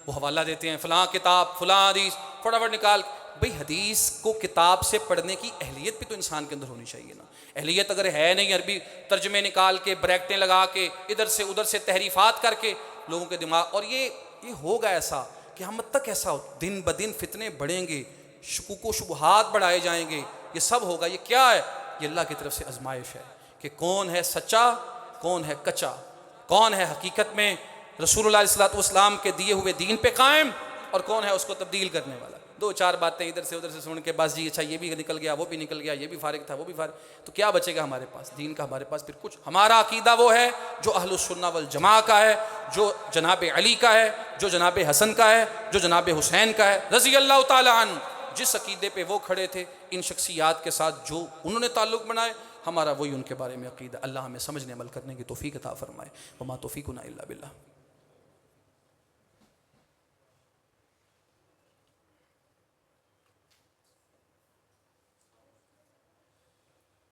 وہ حوالہ دیتے ہیں فلاں کتاب فلاں حدیث، فٹافٹ نکال. بھئی حدیث کو کتاب سے پڑھنے کی اہلیت بھی تو انسان کے اندر ہونی چاہیے نا. اہلیت اگر ہے نہیں، عربی ترجمے نکال کے بریکٹیں لگا کے ادھر سے ادھر سے تحریفات کر کے لوگوں کے دماغ، اور یہ ہوگا ایسا کہ ہم تک ایسا ہو، دن بدن فتنے بڑھیں گے، شکوک و شبہات بڑھائے جائیں گے، یہ سب ہوگا. یہ کیا ہے؟ یہ اللہ کی طرف سے آزمائش ہے کہ کون ہے سچا، کون ہے کچا، کون ہے حقیقت میں رسول اللہ علیہ والسلام کے دیے ہوئے دین پہ قائم، اور کون ہے اس کو تبدیل کرنے والا. دو چار باتیں ادھر سے سن کے بس جی اچھا یہ بھی نکل گیا، وہ بھی نکل گیا، یہ بھی فارغ تھا، وہ بھی فارغ، تو کیا بچے گا ہمارے پاس دین کا؟ ہمارے پاس پھر کچھ. ہمارا عقیدہ وہ ہے جو اہل السنہ والجماعہ کا ہے، جو جناب علی کا ہے، جو جناب حسن کا ہے، جو جناب حسین کا ہے رضی اللہ تعالی عنہ. جس عقیدے پہ وہ کھڑے تھے، ان شخصیات کے ساتھ جو انہوں نے تعلق بنائے، ہمارا وہی ان کے بارے میں عقیدہ. اللہ ہمیں سمجھنے عمل کرنے کی توفیق عطا فرمائے. وما توفیقنا الا باللہ.